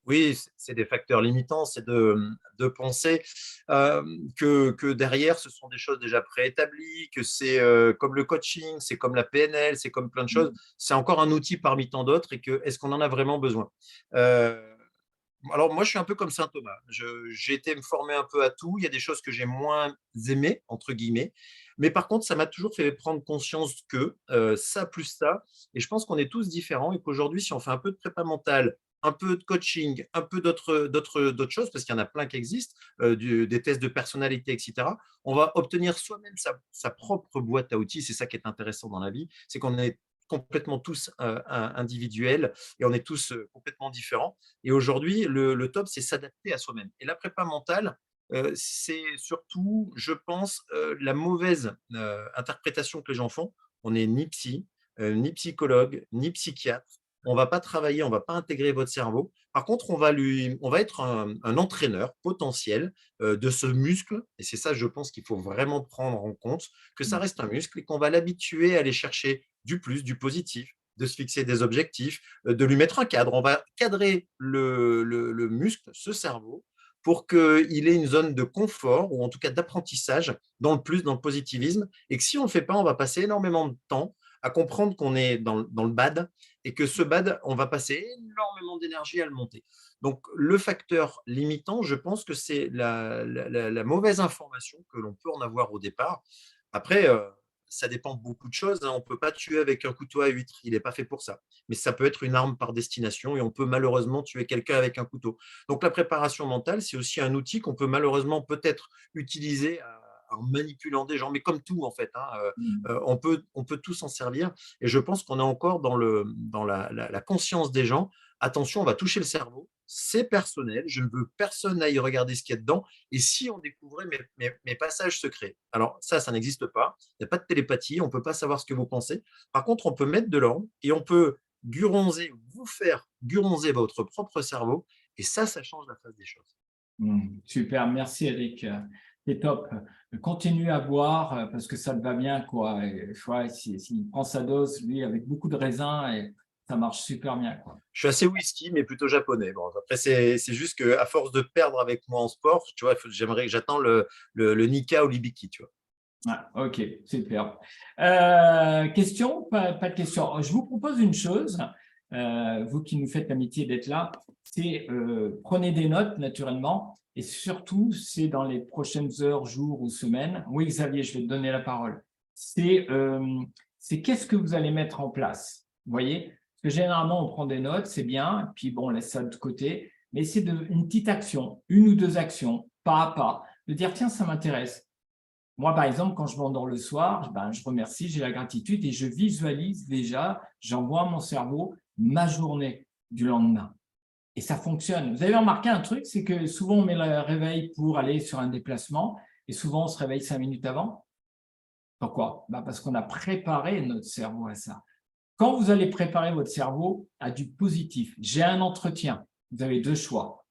Oui, c'est des facteurs limitants, c'est de penser que derrière, ce sont des choses déjà préétablies, que c'est comme le coaching, c'est comme la PNL, c'est comme plein de choses. C'est encore un outil parmi tant d'autres et que est-ce qu'on en a vraiment besoin? Alors moi, je suis un peu comme Saint Thomas. J'ai été me former un peu à tout. Il y a des choses que j'ai moins aimées, entre guillemets. Mais par contre, ça m'a toujours fait prendre conscience que ça plus ça. Et je pense qu'on est tous différents et qu'aujourd'hui, si on fait un peu de prépa mentale, un peu de coaching, un peu d'autres choses, parce qu'il y en a plein qui existent, des tests de personnalité, etc., on va obtenir soi-même sa propre boîte à outils. C'est ça qui est intéressant dans la vie, c'est qu'on est complètement tous individuels et on est tous complètement différents. Et aujourd'hui, le top, c'est s'adapter à soi-même. Et la prépa mentale, c'est surtout, je pense, la mauvaise interprétation que les gens font. On n'est ni psy, ni psychologue, ni psychiatre. On ne va pas travailler, on ne va pas intégrer votre cerveau. Par contre, on va être un entraîneur potentiel de ce muscle. Et c'est ça, je pense qu'il faut vraiment prendre en compte, que ça reste un muscle et qu'on va l'habituer à aller chercher du plus, du positif, de se fixer des objectifs, de lui mettre un cadre. On va cadrer le muscle, ce cerveau, pour qu'il ait une zone de confort ou en tout cas d'apprentissage dans le plus, dans le positivisme. Et que si on ne le fait pas, on va passer énormément de temps à comprendre qu'on est dans le bad et que ce bad, on va passer énormément d'énergie à le monter. Donc, le facteur limitant, je pense que c'est la mauvaise information que l'on peut en avoir au départ. Après, ça dépend de beaucoup de choses. On ne peut pas tuer avec un couteau à huître. Il n'est pas fait pour ça. Mais ça peut être une arme par destination et on peut malheureusement tuer quelqu'un avec un couteau. Donc, la préparation mentale, c'est aussi un outil qu'on peut malheureusement peut-être utiliser en manipulant des gens, mais comme tout en fait, on peut tout s'en servir. Et je pense qu'on est encore dans la conscience des gens. Attention, on va toucher le cerveau, c'est personnel, je ne veux personne aille regarder ce qu'il y a dedans. Et si on découvrait mes passages secrets, alors ça n'existe pas, il n'y a pas de télépathie, on ne peut pas savoir ce que vous pensez. Par contre, on peut mettre de l'ordre et on peut vous faire guronzer votre propre cerveau. Et ça change la face des choses. Super, merci Eric. C'est top. Continue à boire parce que ça te va bien, quoi. S'il prend sa dose, lui, avec beaucoup de raisin, et ça marche super bien, quoi. Je suis assez whisky, mais plutôt japonais. Bon, après, c'est juste qu'à force de perdre avec moi en sport, tu vois, j'attends le Nika ou l'Ibiki, tu vois. Ah, ok, super. Question, pas de question. Je vous propose une chose, vous qui nous faites l'amitié d'être là, c'est prenez des notes naturellement et surtout, c'est dans les prochaines heures, jours ou semaines. Oui, Xavier, je vais te donner la parole. C'est qu'est-ce que vous allez mettre en place, vous voyez? Parce que généralement, on prend des notes, c'est bien, puis bon, on laisse ça de côté, mais c'est une petite action, une ou deux actions, pas à pas, de dire, tiens, ça m'intéresse. Moi, par exemple, quand je m'endors le soir, je remercie, j'ai la gratitude et je visualise déjà, j'envoie à mon cerveau ma journée du lendemain. Et ça fonctionne. Vous avez remarqué un truc, c'est que souvent, on met le réveil pour aller sur un déplacement et souvent, on se réveille 5 minutes avant. Pourquoi? Parce qu'on a préparé notre cerveau à ça. Quand vous allez préparer votre cerveau à du positif, j'ai un entretien, vous avez deux choix.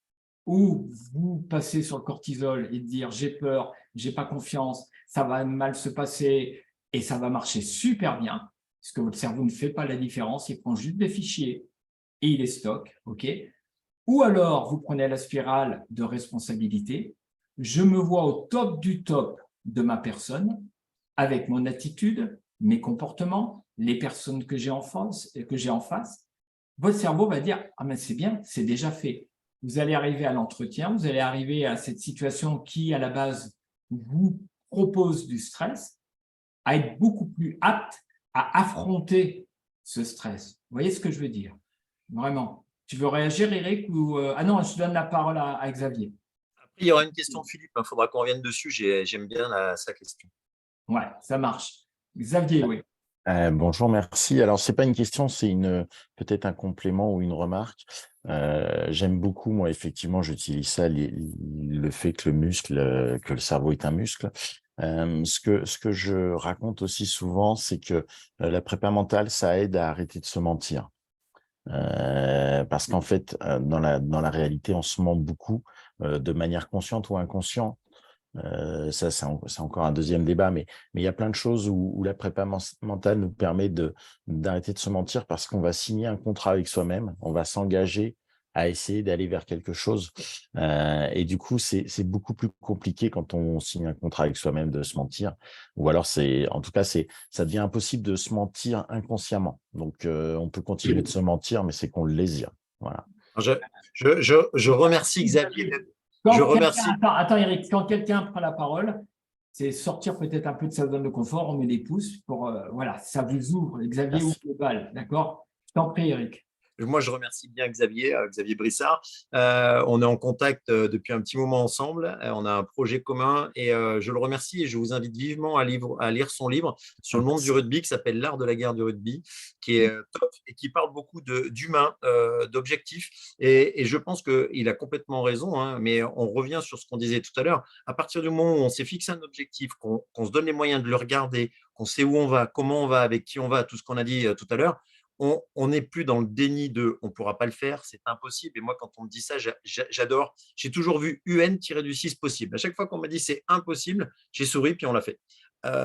Ou vous passez sur le cortisol et dire j'ai peur, j'ai pas confiance, ça va mal se passer et ça va marcher super bien, parce que votre cerveau ne fait pas la différence, il prend juste des fichiers et il les stocke, ok? Ou alors vous prenez la spirale de responsabilité, je me vois au top du top de ma personne, avec mon attitude, mes comportements, les personnes que j'ai en face, votre cerveau va dire ah mais c'est bien, c'est déjà fait. Vous allez arriver à l'entretien, vous allez arriver à cette situation qui, à la base, vous propose du stress, à être beaucoup plus apte à affronter ce stress. Vous voyez ce que je veux dire? Vraiment. Tu veux réagir, Eric ou Ah non, je donne la parole à Xavier. Après, il y aura une question, Philippe. Il faudra qu'on revienne dessus. J'aime bien sa question. Ouais, ça marche. Xavier, oui. Bonjour, merci. Alors, c'est pas une question, c'est peut-être un complément ou une remarque. J'aime beaucoup, moi, effectivement, j'utilise ça, le fait que que le cerveau est un muscle. Ce que je raconte aussi souvent, c'est que la prépa mentale, ça aide à arrêter de se mentir. Parce qu'en fait, dans la réalité, on se ment beaucoup de manière consciente ou inconsciente. Ça, c'est encore un deuxième débat, mais il y a plein de choses où la prépa mentale nous permet d'arrêter de se mentir parce qu'on va signer un contrat avec soi-même, on va s'engager à essayer d'aller vers quelque chose. Et du coup, c'est beaucoup plus compliqué quand on signe un contrat avec soi-même de se mentir. Ou alors, en tout cas, ça devient impossible de se mentir inconsciemment. Donc, on peut continuer de se mentir, mais c'est qu'on le désire. Voilà. Je remercie Xavier. Attends, Eric, quand quelqu'un prend la parole, c'est sortir peut-être un peu de sa zone de confort, on met des pouces pour, voilà, ça vous ouvre. Xavier ouvre le bal, d'accord? Je t'en prie, Eric. moi, je remercie bien Xavier, Xavier Brissard. On est en contact depuis un petit moment ensemble. On a un projet commun et je le remercie et je vous invite vivement à lire son livre sur le monde du rugby qui s'appelle L'art de la guerre du rugby, qui est top et qui parle beaucoup d'humains, d'objectifs. Et je pense qu'il a complètement raison, hein, mais on revient sur ce qu'on disait tout à l'heure. À partir du moment où on s'est fixé un objectif, qu'on se donne les moyens de le regarder, qu'on sait où on va, comment on va, avec qui on va, tout ce qu'on a dit tout à l'heure, on n'est plus dans le déni de on ne pourra pas le faire, c'est impossible. Et moi, quand on me dit ça, j'adore. J'ai toujours vu UN-6 possible. À chaque fois qu'on m'a dit c'est impossible, j'ai souri puis on l'a fait.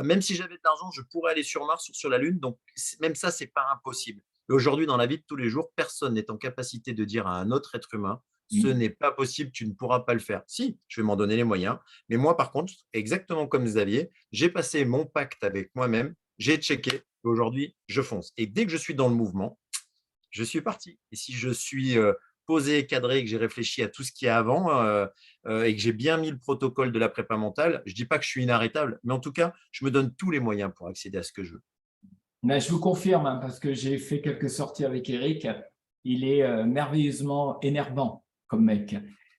Même si j'avais de l'argent, je pourrais aller sur Mars ou sur la Lune. Donc, même ça, ce n'est pas impossible. Et aujourd'hui, dans la vie de tous les jours, personne n'est en capacité de dire à un autre être humain ce n'est pas possible, tu ne pourras pas le faire. Si, je vais m'en donner les moyens. Mais moi, par contre, exactement comme Xavier, j'ai passé mon pacte avec moi-même, j'ai checké, et aujourd'hui, je fonce. Et dès que je suis dans le mouvement, je suis parti. Et si je suis posé, cadré, que j'ai réfléchi à tout ce qu'il y a avant et que j'ai bien mis le protocole de la prépa mentale, je ne dis pas que je suis inarrêtable, mais en tout cas, je me donne tous les moyens pour accéder à ce que je veux. Mais je vous confirme, hein, parce que j'ai fait quelques sorties avec Eric, il est merveilleusement énervant comme mec.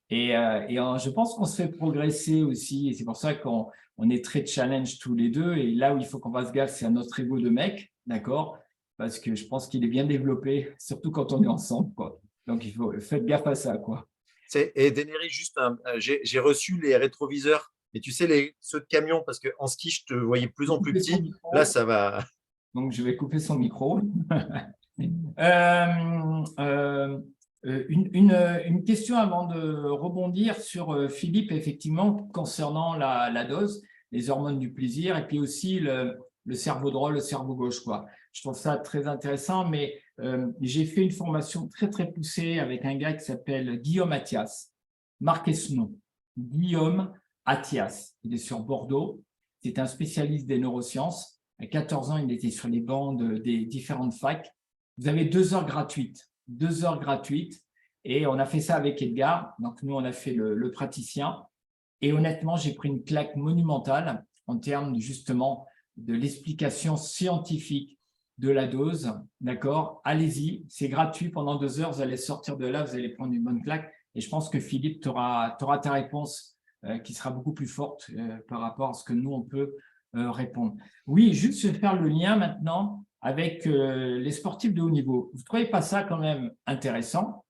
Et je pense qu'on se fait progresser aussi, et c'est pour ça qu'on est très challenge tous les deux. Et là où il faut qu'on fasse gaffe, c'est à notre ego de mec, d'accord? Parce que je pense qu'il est bien développé, surtout quand on est ensemble, quoi. Donc, faites gaffe à ça, quoi. Et Deneri, juste, j'ai reçu les rétroviseurs, et tu sais, ceux de camion, parce qu'en ski, je te voyais de plus en plus petit. Là, ça va. Donc, je vais couper son micro. Une question avant de rebondir sur Philippe, effectivement, concernant la dose, les hormones du plaisir, et puis aussi le cerveau droit, le cerveau gauche, quoi. Je trouve ça très intéressant, mais j'ai fait une formation très, très poussée avec un gars qui s'appelle Guillaume Athias. Marquez ce nom, Guillaume Athias. Il est sur Bordeaux. C'est un spécialiste des neurosciences. À 14 ans, il était sur les bancs des différentes facs. Vous avez 2 heures gratuites. 2 heures gratuites. Et on a fait ça avec Edgar. Donc, nous, on a fait le praticien. Et honnêtement, j'ai pris une claque monumentale en termes justement de l'explication scientifique de la dose. D'accord? Allez-y, c'est gratuit pendant 2 heures. Vous allez sortir de là, vous allez prendre une bonne claque. Et je pense que Philippe, tu auras ta réponse qui sera beaucoup plus forte par rapport à ce que nous, on peut répondre. Oui, juste je vais faire le lien maintenant avec les sportifs de haut niveau. Vous ne trouvez pas ça quand même intéressant?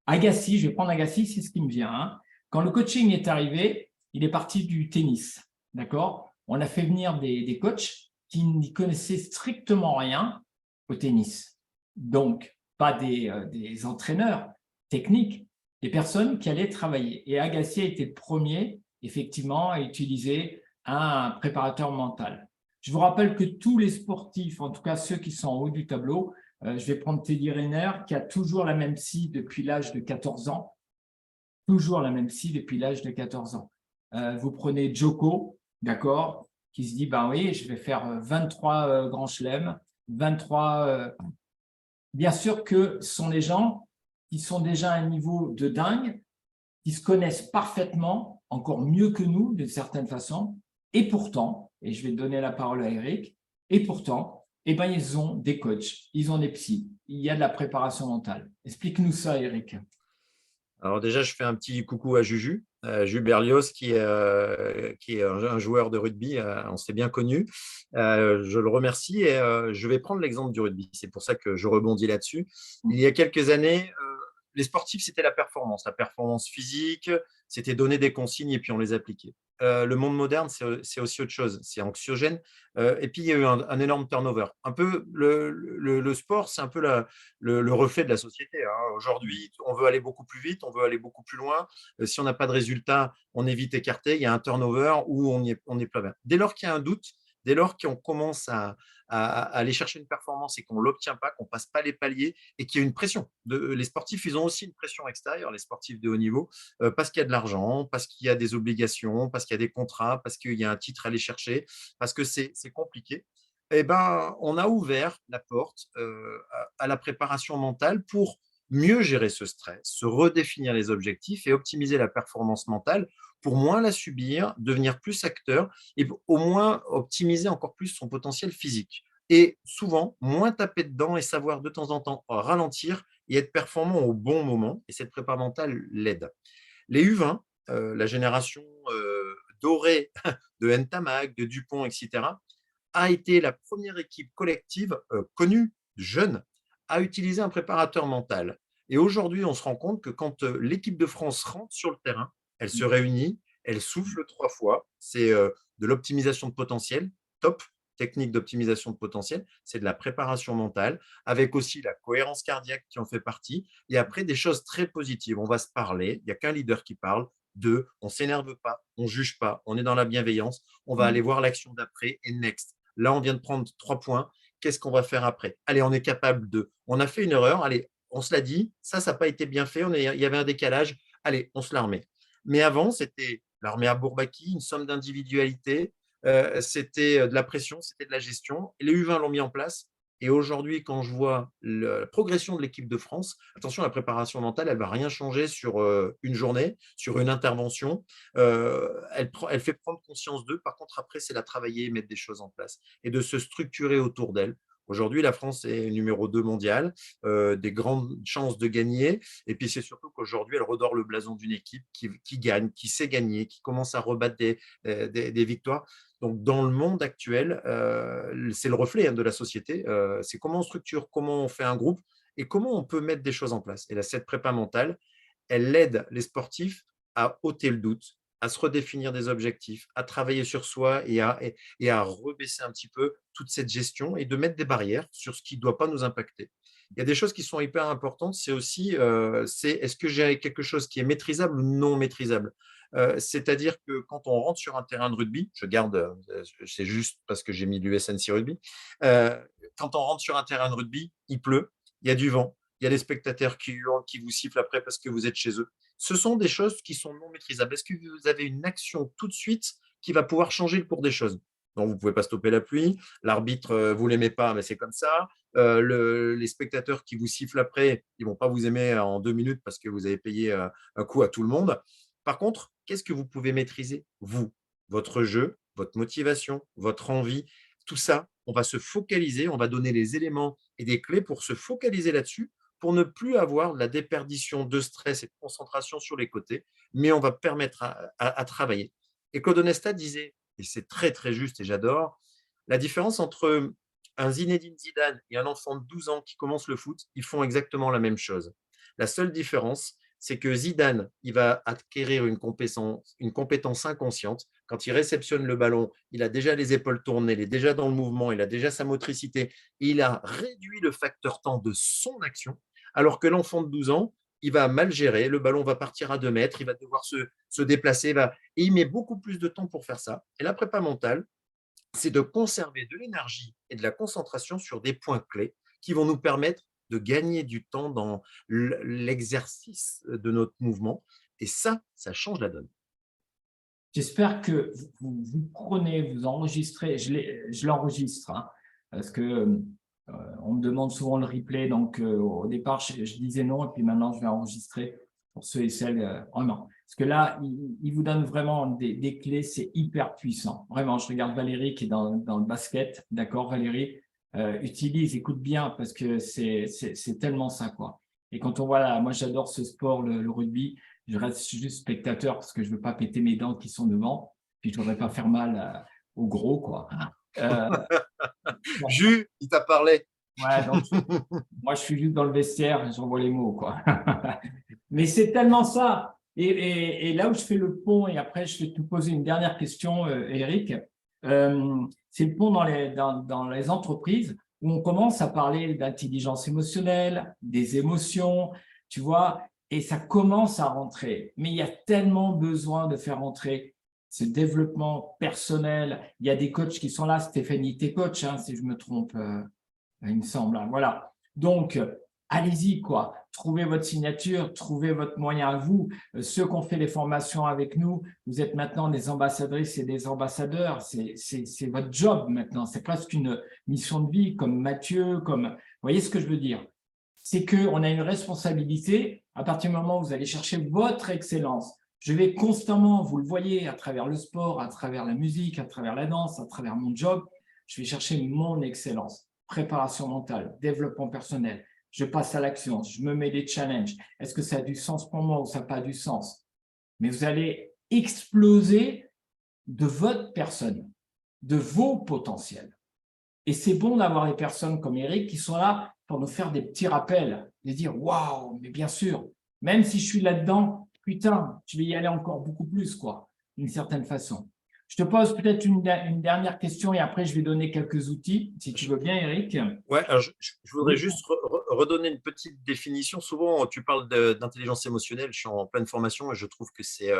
Agassi, je vais prendre Agassi, c'est ce qui me vient. Hein. Quand le coaching est arrivé, il est parti du tennis. D'accord? On a fait venir des coachs qui n'y connaissaient strictement rien au tennis. Donc, pas des entraîneurs techniques, des personnes qui allaient travailler. Et Agassi a été le premier, effectivement, à utiliser un préparateur mental. Je vous rappelle que tous les sportifs, en tout cas ceux qui sont en haut du tableau, je vais prendre Teddy Riner, qui a toujours la même scie depuis l'âge de 14 ans. Toujours la même scie depuis l'âge de 14 ans. Vous prenez Djoko, d'accord, qui se dit, ben oui, je vais faire 23 grands chelems, 23… Bien sûr que ce sont des gens qui sont déjà à un niveau de dingue, qui se connaissent parfaitement, encore mieux que nous, d'une certaine façon, et pourtant, et je vais donner la parole à Eric, et pourtant, eh ben, ils ont des coachs, ils ont des psys, il y a de la préparation mentale. Explique-nous ça, Eric. Alors déjà, je fais un petit coucou à Juju, Jules Berlioz, qui est un joueur de rugby, on s'est bien connus. Je le remercie et je vais prendre l'exemple du rugby. C'est pour ça que je rebondis là-dessus. Il y a quelques années, les sportifs, c'était la performance physique, c'était donner des consignes et puis on les appliquait. Le monde moderne, c'est aussi autre chose, c'est anxiogène. Et puis, il y a eu un énorme turnover. Un peu, le sport, c'est un peu le reflet de la société. Hein. Aujourd'hui, on veut aller beaucoup plus vite, on veut aller beaucoup plus loin. Si on n'a pas de résultat, on est vite écarté. Il y a un turnover où on est plein. Dès lors qu'il y a un doute, dès lors qu'on commence à aller chercher une performance et qu'on ne l'obtient pas, qu'on ne passe pas les paliers et qu'il y a une pression. Les sportifs, ils ont aussi une pression extérieure, les sportifs de haut niveau, parce qu'il y a de l'argent, parce qu'il y a des obligations, parce qu'il y a des contrats, parce qu'il y a un titre à aller chercher, parce que c'est compliqué. Eh ben, on a ouvert la porte à la préparation mentale pour mieux gérer ce stress, se redéfinir les objectifs et optimiser la performance mentale pour moins la subir, devenir plus acteur et au moins optimiser encore plus son potentiel physique. Et souvent, moins taper dedans et savoir de temps en temps ralentir et être performant au bon moment. Et cette prépa mentale l'aide. Les U20, la génération dorée de Ntamak, de Dupont, etc., a été la première équipe collective connue, jeune, à utiliser un préparateur mental. Et aujourd'hui, on se rend compte que quand l'équipe de France rentre sur le terrain, elle se réunit, elle souffle 3 fois. C'est de l'optimisation de potentiel, top, technique d'optimisation de potentiel. C'est de la préparation mentale, avec aussi la cohérence cardiaque qui en fait partie. Et après, des choses très positives. On va se parler. Il n'y a qu'un leader qui parle. Deux, on ne s'énerve pas, on ne juge pas, on est dans la bienveillance. On va aller voir l'action d'après et next. Là, on vient de prendre 3 points. Qu'est-ce qu'on va faire après? Allez, on est capable de. On a fait une erreur. Allez, on se l'a dit. Ça n'a pas été bien fait. Il y avait un décalage. Allez, on se la remet. Mais avant, c'était la remet à Bourbaki, une somme d'individualité. C'était de la pression, c'était de la gestion. Et les U20 l'ont mis en place. Et aujourd'hui, quand je vois la progression de l'équipe de France, attention, la préparation mentale, elle ne va rien changer sur une journée, sur une intervention. Elle fait prendre conscience d'eux. Par contre, après, c'est la travailler et mettre des choses en place et de se structurer autour d'elle. Aujourd'hui, la France est numéro 2 mondial, des grandes chances de gagner. Et puis, c'est surtout qu'aujourd'hui, elle redore le blason d'une équipe qui gagne, qui sait gagner, qui commence à rebattre des victoires. Donc, dans le monde actuel, c'est le reflet de la société. C'est comment on structure, comment on fait un groupe et comment on peut mettre des choses en place. Et là, cette prépa mentale, elle aide les sportifs à ôter le doute, à se redéfinir des objectifs, à travailler sur soi et à rebaisser un petit peu toute cette gestion et de mettre des barrières sur ce qui ne doit pas nous impacter. Il y a des choses qui sont hyper importantes, c'est aussi, est-ce que j'ai quelque chose qui est maîtrisable ou non maîtrisable? C'est-à-dire que quand on rentre sur un terrain de rugby, c'est juste parce que j'ai mis l'USNC rugby, quand on rentre sur un terrain de rugby, il pleut, il y a du vent, il y a des spectateurs qui hurlent, qui vous sifflent après parce que vous êtes chez eux. Ce sont des choses qui sont non maîtrisables. Est-ce que vous avez une action tout de suite qui va pouvoir changer le cours des choses? Non, vous ne pouvez pas stopper la pluie. L'arbitre, vous ne l'aimez pas, mais c'est comme ça. Les spectateurs qui vous sifflent après, ils ne vont pas vous aimer en 2 minutes parce que vous avez payé un coup à tout le monde. Par contre, qu'est-ce que vous pouvez maîtriser? Vous, votre jeu, votre motivation, votre envie, tout ça, on va se focaliser, on va donner les éléments et des clés pour se focaliser là-dessus, pour ne plus avoir la déperdition de stress et de concentration sur les côtés, mais on va permettre à travailler. Et Claude Onesta disait, et c'est très très juste et j'adore, la différence entre un Zinedine Zidane et un enfant de 12 ans qui commence le foot, ils font exactement la même chose. La seule différence, c'est que Zidane, il va acquérir une compétence inconsciente. Quand il réceptionne le ballon, il a déjà les épaules tournées, il est déjà dans le mouvement, il a déjà sa motricité. Il a réduit le facteur temps de son action, alors que l'enfant de 12 ans, il va mal gérer, le ballon va partir à 2 mètres, il va devoir se déplacer, et il met beaucoup plus de temps pour faire ça. Et la prépa mentale, c'est de conserver de l'énergie et de la concentration sur des points clés qui vont nous permettre de gagner du temps dans l'exercice de notre mouvement. Et ça change la donne. J'espère que vous prenez, vous enregistrez, je l'enregistre, hein, parce que on me demande souvent le replay, donc au départ, je disais non, et puis maintenant, je vais enregistrer pour ceux et celles, vraiment. Parce que là, il vous donne vraiment des clés, c'est hyper puissant. Vraiment, je regarde Valérie qui est dans le basket, d'accord, Valérie, utilise, écoute bien, parce que c'est tellement ça, quoi. Et quand on voit là, moi, j'adore ce sport, le rugby, je reste juste spectateur parce que je ne veux pas péter mes dents qui sont devant, puis je ne voudrais pas faire mal au gros, quoi. Jus, il t'a parlé. Ouais, donc, moi, je suis juste dans le vestiaire et j'envoie les mots, quoi. Mais c'est tellement ça. Et là où je fais le pont, et après, je vais te poser une dernière question, Eric, c'est le pont dans les entreprises où on commence à parler d'intelligence émotionnelle, des émotions, tu vois, et ça commence à rentrer. Mais il y a tellement besoin de faire rentrer ce développement personnel. Il y a des coachs qui sont là. Stéphanie, t'es coach, hein, si je me trompe, il me semble. Hein, voilà. Donc, allez-y, quoi. Trouvez votre signature, trouvez votre moyen à vous. Ceux qui ont fait les formations avec nous, vous êtes maintenant des ambassadrices et des ambassadeurs. C'est votre job maintenant. C'est presque une mission de vie, comme Mathieu, comme… Vous voyez ce que je veux dire? C'est qu'on a une responsabilité. À partir du moment où vous allez chercher votre excellence, je vais constamment, vous le voyez, à travers le sport, à travers la musique, à travers la danse, à travers mon job, Je vais chercher mon excellence, préparation mentale, développement personnel. Je passe à l'action, je me mets des challenges. Est-ce que ça a du sens pour moi ou ça n'a pas du sens? Mais vous allez exploser de votre personne, de vos potentiels. Et c'est bon d'avoir des personnes comme Eric qui sont là pour nous faire des petits rappels, de dire « Waouh, mais bien sûr, même si je suis là-dedans, putain, je vais y aller encore beaucoup plus, quoi, d'une certaine façon. » Je te pose peut-être une dernière question et après, je vais donner quelques outils, si tu veux bien, Eric. Ouais, alors je voudrais juste redonner une petite définition. Souvent, tu parles d'intelligence émotionnelle. Je suis en pleine formation et je trouve que c'est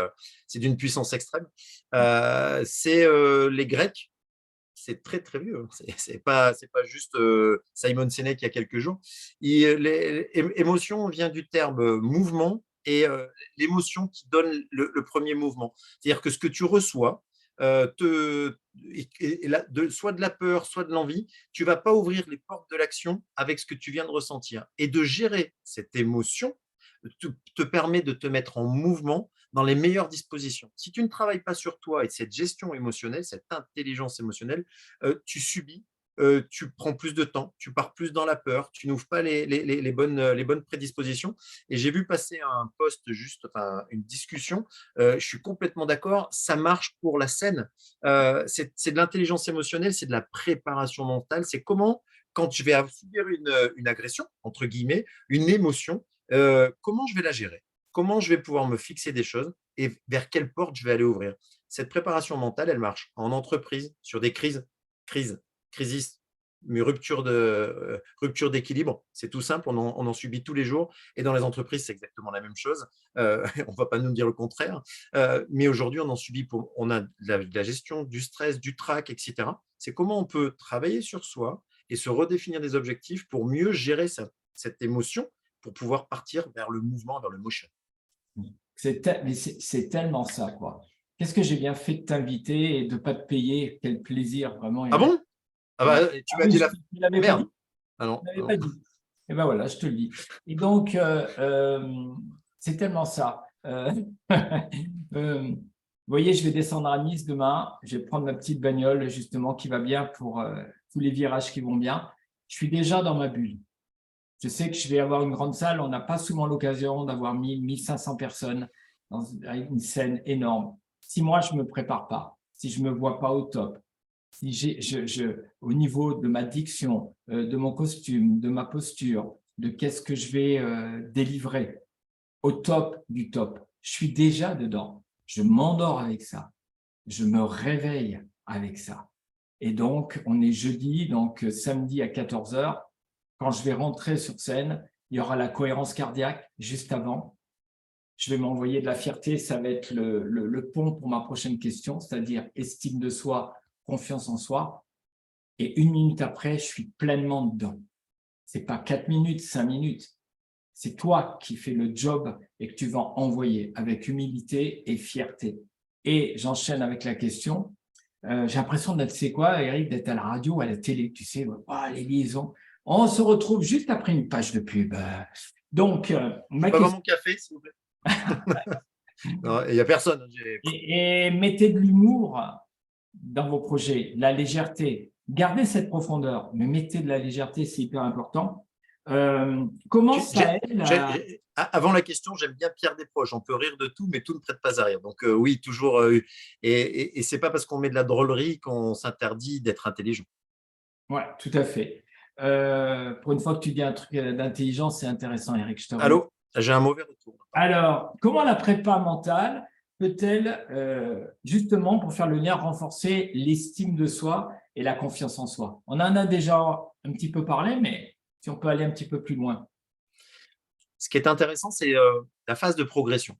d'une puissance extrême. Les Grecs, c'est très, très vieux. C'est pas juste Simon Sinek il y a quelques jours. Émotion vient du terme mouvement et l'émotion qui donne le premier mouvement. C'est-à-dire que ce que tu reçois, soit de la peur, soit de l'envie, tu ne vas pas ouvrir les portes de l'action avec ce que tu viens de ressentir. Et de gérer cette émotion te permet de te mettre en mouvement dans les meilleures dispositions. Si tu ne travailles pas sur toi et cette gestion émotionnelle, cette intelligence émotionnelle, tu subis, tu prends plus de temps, tu pars plus dans la peur, tu n'ouvres pas les bonnes prédispositions. Et j'ai vu passer un post, une discussion, je suis complètement d'accord, ça marche pour la scène. C'est de l'intelligence émotionnelle, c'est de la préparation mentale, c'est comment, quand je vais subir une agression, entre guillemets, une émotion, comment je vais la gérer? Comment je vais pouvoir me fixer des choses et vers quelle porte je vais aller ouvrir? Cette préparation mentale, elle marche en entreprise, sur des crises, mais rupture d'équilibre. C'est tout simple, on en subit tous les jours. Et dans les entreprises, c'est exactement la même chose. On ne va pas nous dire le contraire. Mais aujourd'hui, on en subit. On a de la gestion du stress, du trac, etc. C'est comment on peut travailler sur soi et se redéfinir des objectifs pour mieux gérer cette émotion, pour pouvoir partir vers le mouvement, vers le motion. C'est tellement ça, quoi. Qu'est-ce que j'ai bien fait de t'inviter et de ne pas te payer? Quel plaisir, vraiment. Ah bon? Ah bah, tu m'as dit la... Tu l'avais pas Merde. dit? Ah non. Tu l'avais pas dit. Et ben voilà, je te le dis. Et donc, c'est tellement ça. Vous voyez, je vais descendre à Nice demain. Je vais prendre ma petite bagnole, justement, qui va bien pour tous les virages qui vont bien. Je suis déjà dans ma bulle. Je sais que je vais avoir une grande salle. On n'a pas souvent l'occasion d'avoir 1000, 1500 personnes avec une scène énorme. Si moi, je ne me prépare pas, si je ne me vois pas au top, si au niveau de ma diction, de mon costume, de ma posture, de qu'est-ce que je vais délivrer au top du top, je suis déjà dedans. Je m'endors avec ça. Je me réveille avec ça. Et donc, on est jeudi, donc samedi à 14 h. Quand je vais rentrer sur scène, il y aura la cohérence cardiaque juste avant. Je vais m'envoyer de la fierté, ça va être le pont pour ma prochaine question, c'est-à-dire estime de soi, confiance en soi. Et 1 minute après, je suis pleinement dedans. Ce n'est pas 4 minutes, 5 minutes. C'est toi qui fais le job et que tu vas envoyer avec humilité et fierté. Et j'enchaîne avec la question. J'ai l'impression d'être, c'est quoi, Eric, d'être à la radio ou à la télé, tu sais, les liaisons. On se retrouve juste après une page de pub. Donc, ma question... mon café, s'il vous plaît. Il n'y a personne. Et mettez de l'humour dans vos projets, la légèreté. Gardez cette profondeur, mais mettez de la légèreté, c'est hyper important. Comment ça aide Avant la question, j'aime bien Pierre Desproges. On peut rire de tout, mais tout ne prête pas à rire. Donc oui, toujours. Et ce n'est pas parce qu'on met de la drôlerie qu'on s'interdit d'être intelligent. Oui, tout à fait. Pour une fois que tu dis un truc d'intelligence, c'est intéressant, Eric. Je te remercie. Allô, j'ai un mauvais retour. Alors, comment la prépa mentale peut-elle, justement, pour faire le lien, renforcer l'estime de soi et la confiance en soi? On en a déjà un petit peu parlé, mais si on peut aller un petit peu plus loin. Ce qui est intéressant, c'est la phase de progression.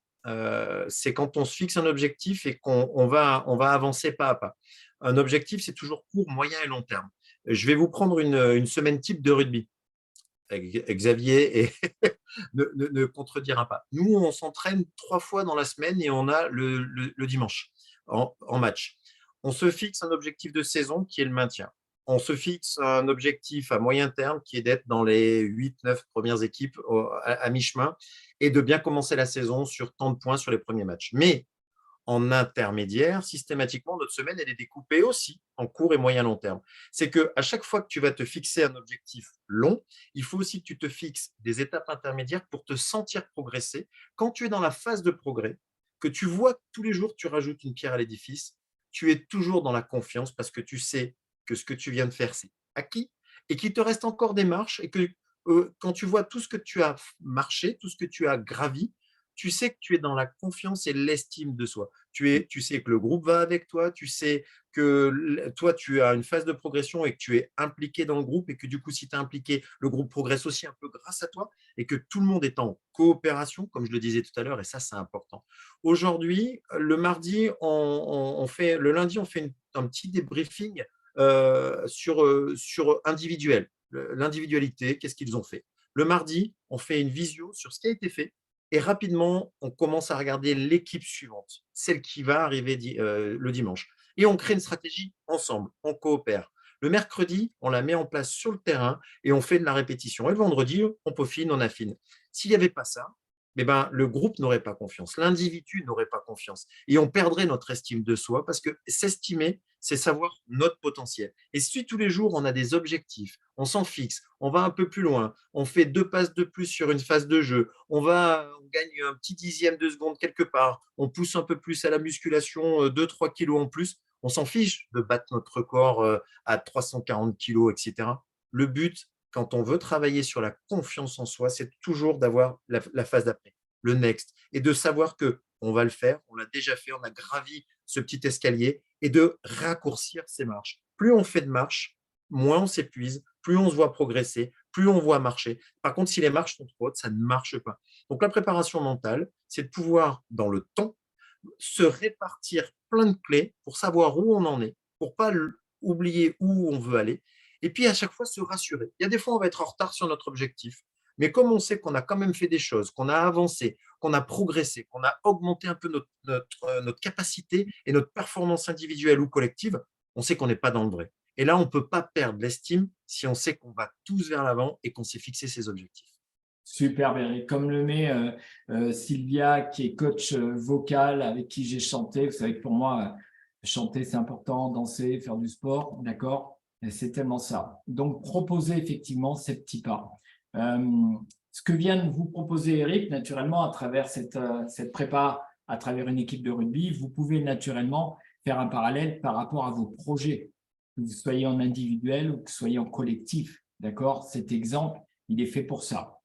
C'est quand on se fixe un objectif et qu'on va avancer pas à pas. Un objectif, c'est toujours court, moyen et long terme. Je vais vous prendre une semaine type de rugby. Xavier ne contredira pas. Nous, on s'entraîne 3 fois dans la semaine et on a le dimanche en match. On se fixe un objectif de saison qui est le maintien. On se fixe un objectif à moyen terme qui est d'être dans les 8-9 premières équipes à mi-chemin et de bien commencer la saison sur tant de points sur les premiers matchs. Mais en intermédiaire, systématiquement, notre semaine, elle est découpée aussi en court et moyen long terme. C'est qu'à chaque fois que tu vas te fixer un objectif long, il faut aussi que tu te fixes des étapes intermédiaires pour te sentir progresser. Quand tu es dans la phase de progrès, que tu vois que tous les jours, tu rajoutes une pierre à l'édifice, tu es toujours dans la confiance parce que tu sais que ce que tu viens de faire, c'est acquis et qu'il te reste encore des marches et que quand tu vois tout ce que tu as marché, tout ce que tu as gravi, tu sais que tu es dans la confiance et l'estime de soi. Tu sais que le groupe va avec toi, tu sais que toi, tu as une phase de progression et que tu es impliqué dans le groupe et que du coup, si tu es impliqué, le groupe progresse aussi un peu grâce à toi et que tout le monde est en coopération, comme je le disais tout à l'heure, et ça, c'est important. Aujourd'hui, le mardi, le lundi, on fait un petit débriefing sur individuel, l'individualité, qu'est-ce qu'ils ont fait. Le mardi, on fait une visio sur ce qui a été fait et rapidement, on commence à regarder l'équipe suivante, celle qui va arriver le dimanche. Et on crée une stratégie ensemble, on coopère. Le mercredi, on la met en place sur le terrain et on fait de la répétition. Et le vendredi, on peaufine, on affine. S'il n'y avait pas ça, eh ben, le groupe n'aurait pas confiance, l'individu n'aurait pas confiance et on perdrait notre estime de soi parce que s'estimer, c'est savoir notre potentiel. Et si tous les jours, on a des objectifs, on s'en fixe, on va un peu plus loin, on fait 2 passes de plus sur une phase de jeu, on gagne un petit dixième de seconde quelque part, on pousse un peu plus à la musculation, 2-3 kilos en plus, on s'en fiche de battre notre record à 340 kilos, etc. Le but, quand on veut travailler sur la confiance en soi, c'est toujours d'avoir la phase d'après, le next, et de savoir que on va le faire, on l'a déjà fait, on a gravi ce petit escalier, et de raccourcir ces marches. Plus on fait de marches, moins on s'épuise, plus on se voit progresser, plus on voit marcher. Par contre, si les marches sont trop hautes, ça ne marche pas. Donc la préparation mentale, c'est de pouvoir, dans le temps, se répartir plein de clés pour savoir où on en est, pour pas oublier où on veut aller, et puis à chaque fois se rassurer. Il y a des fois, on va être en retard sur notre objectif, mais comme on sait qu'on a quand même fait des choses, qu'on a avancé, qu'on a progressé, qu'on a augmenté un peu notre capacité et notre performance individuelle ou collective, on sait qu'on n'est pas dans le vrai. Et là, on ne peut pas perdre l'estime si on sait qu'on va tous vers l'avant et qu'on s'est fixé ses objectifs. Super, Eric. Comme le met Sylvia, qui est coach vocal, avec qui j'ai chanté. Vous savez que pour moi, chanter, c'est important, danser, faire du sport, d'accord? Et c'est tellement ça. Donc, proposer effectivement ces petits pas. Ce que vient de vous proposer Eric, naturellement, à travers cette prépa, à travers une équipe de rugby, vous pouvez naturellement faire un parallèle par rapport à vos projets, que vous soyez en individuel ou que vous soyez en collectif, d'accord? Cet exemple, il est fait pour ça.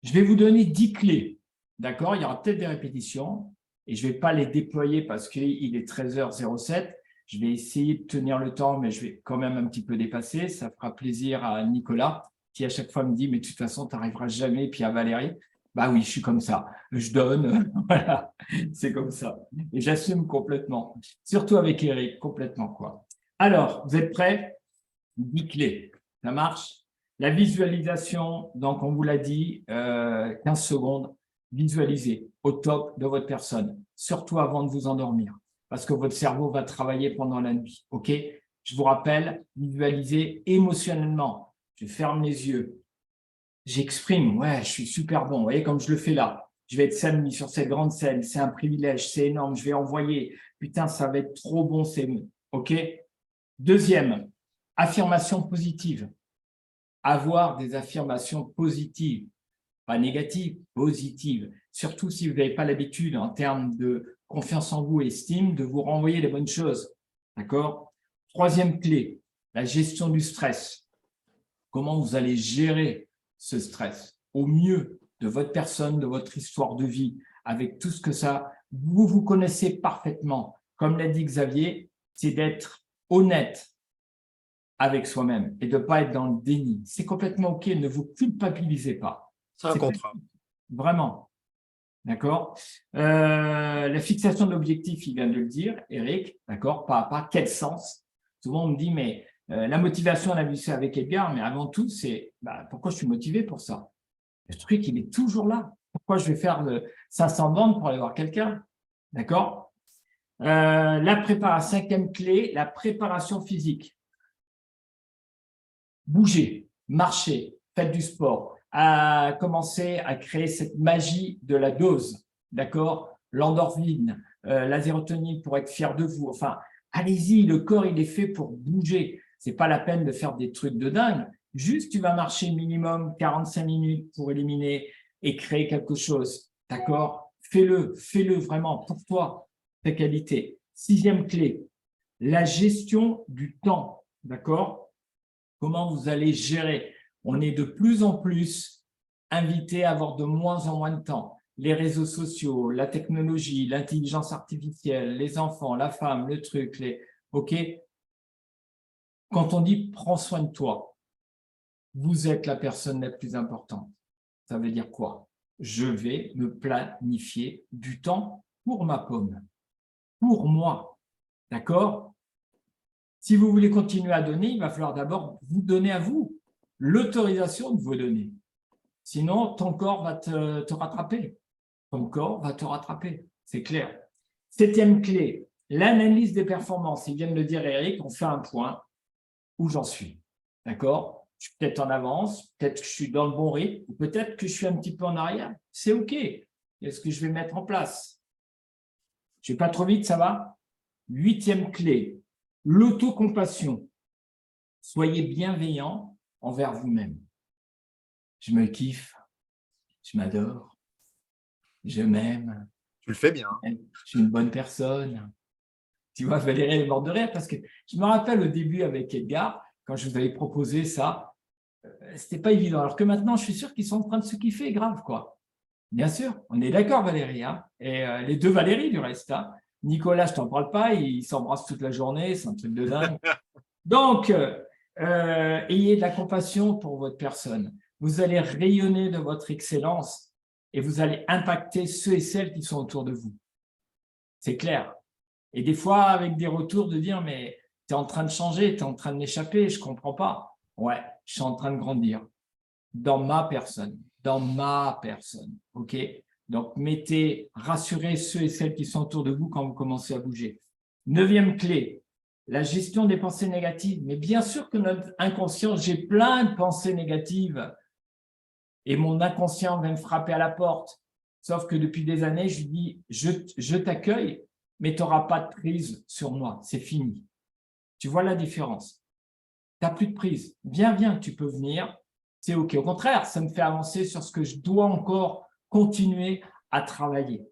Je vais vous donner 10 clés, d'accord? Il y aura peut-être des répétitions et je ne vais pas les déployer parce qu'il est 13h07. Je vais essayer de tenir le temps, mais je vais quand même un petit peu dépasser. Ça fera plaisir à Nicolas qui à chaque fois me dit « mais de toute façon, tu n'arriveras jamais ». Puis à Valérie, bah oui, je suis comme ça. Je donne, voilà, c'est comme ça. Et j'assume complètement, surtout avec Eric, complètement quoi. Alors, vous êtes prêts? 10 clés, ça marche? La visualisation, donc on vous l'a dit, 15 secondes, visualisez au top de votre personne, surtout avant de vous endormir, parce que votre cerveau va travailler pendant la nuit. Ok? Je vous rappelle, visualisez émotionnellement. Je ferme les yeux. J'exprime, ouais, je suis super bon. Vous voyez, comme je le fais là. Je vais être samedi sur cette grande scène. C'est un privilège, c'est énorme. Je vais envoyer. Putain, ça va être trop bon, c'est bon. Ok? Deuxième, affirmation positive. Avoir des affirmations positives, pas négatives, positives. Surtout si vous n'avez pas l'habitude, en termes de confiance en vous et estime, de vous renvoyer les bonnes choses. D'accord? Troisième clé, la gestion du stress. Comment vous allez gérer ce stress au mieux de votre personne, de votre histoire de vie, avec tout ce que ça… Vous vous connaissez parfaitement. Comme l'a dit Xavier, c'est d'être honnête avec soi-même et de ne pas être dans le déni. C'est complètement OK, ne vous culpabilisez pas. C'est un contrat. Vraiment. D'accord? La fixation de l'objectif, il vient de le dire, Eric, d'accord? Pas à pas, quel sens? Souvent, on me dit, mais la motivation, on a vu ça avec Edgar, mais avant tout, c'est pourquoi je suis motivé pour ça? Le truc, il est toujours là. Pourquoi je vais faire 500 bandes pour aller voir quelqu'un? D'accord? La préparation, cinquième clé, la préparation physique. Bougez, marchez, faites du sport, à commencer à créer cette magie de la dose, d'accord? l'endorphine, la sérotonine pour être fier de vous. Enfin, allez-y, le corps, il est fait pour bouger. Ce n'est pas la peine de faire des trucs de dingue. Juste, tu vas marcher minimum 45 minutes pour éliminer et créer quelque chose. D'accord? Fais-le vraiment pour toi, ta qualité. 6e clé, la gestion du temps. D'accord? Comment vous allez gérer? On est de plus en plus invité à avoir de moins en moins de temps. Les réseaux sociaux, la technologie, l'intelligence artificielle, les enfants, la femme, le truc, OK? Quand on dit « prends soin de toi », vous êtes la personne la plus importante. Ça veut dire quoi? Je vais me planifier du temps pour ma pomme, pour moi. D'accord? Si vous voulez continuer à donner, il va falloir d'abord vous donner à vous l'autorisation de vous donner. Sinon, ton corps va te rattraper. Ton corps va te rattraper, c'est clair. 7e clé, l'analyse des performances. Il vient de le dire, Eric, on fait un point où j'en suis. D'accord? Je suis peut-être en avance, peut-être que je suis dans le bon rythme, ou peut-être que je suis un petit peu en arrière. C'est OK. Qu'est-ce que je vais mettre en place? Je ne vais pas trop vite, ça va? 8e clé, l'autocompassion. Soyez bienveillant envers vous-même. Je me kiffe, je m'adore, je m'aime. Tu le fais bien. Je suis une bonne personne. Tu vois, Valérie est morte de rire parce que je me rappelle au début avec Edgar, quand je vous avais proposé ça, c'était pas évident. Alors que maintenant, je suis sûr qu'ils sont en train de se kiffer, grave, quoi. Bien sûr, on est d'accord, Valérie. Hein, et les deux Valérie, du reste. Hein. Nicolas, je t'en parle pas, ils s'embrassent toute la journée, c'est un truc de dingue. Donc, ayez de la compassion pour votre personne. Vous allez rayonner de votre excellence et vous allez impacter ceux et celles qui sont autour de vous. C'est clair. Et des fois, avec des retours de dire, mais tu es en train de changer, tu es en train de m'échapper, je ne comprends pas. Ouais, je suis en train de grandir dans ma personne, OK? Donc, rassurez ceux et celles qui sont autour de vous quand vous commencez à bouger. 9e clé, la gestion des pensées négatives. Mais bien sûr que notre inconscient, j'ai plein de pensées négatives et mon inconscient va me frapper à la porte. Sauf que depuis des années, je lui dis, je t'accueille, mais tu n'auras pas de prise sur moi, c'est fini. Tu vois la différence? Tu n'as plus de prise. Viens, tu peux venir, c'est OK. Au contraire, ça me fait avancer sur ce que je dois encore continuer à travailler.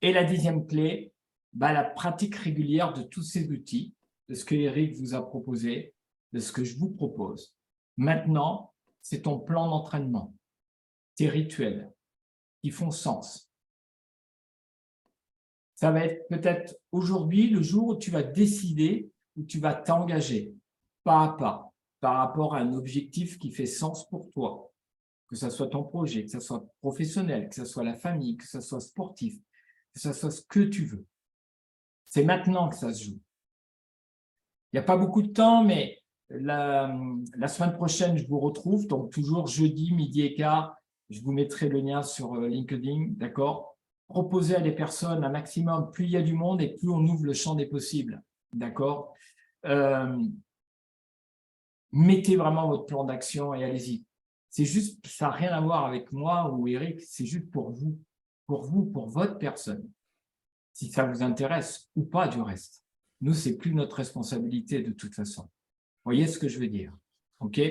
Et la 10e clé, la pratique régulière de tous ces outils, de ce que Eric vous a proposé, de ce que je vous propose. Maintenant, c'est ton plan d'entraînement, tes rituels qui font sens. Ça va être peut-être aujourd'hui le jour où tu vas décider, où tu vas t'engager pas à pas par rapport à un objectif qui fait sens pour toi, que ce soit ton projet, que ce soit professionnel, que ce soit la famille, que ce soit sportif, que ce soit ce que tu veux. C'est maintenant que ça se joue. Il n'y a pas beaucoup de temps, mais la semaine prochaine, je vous retrouve, donc toujours jeudi, midi et quart, je vous mettrai le lien sur LinkedIn, d'accord? Proposez à des personnes un maximum, plus il y a du monde et plus on ouvre le champ des possibles, d'accord? Mettez vraiment votre plan d'action et allez-y. C'est juste, ça n'a rien à voir avec moi ou Eric, c'est juste pour vous, pour votre personne. Si ça vous intéresse ou pas du reste. Nous, ce n'est plus notre responsabilité de toute façon. Vous voyez ce que je veux dire? OK?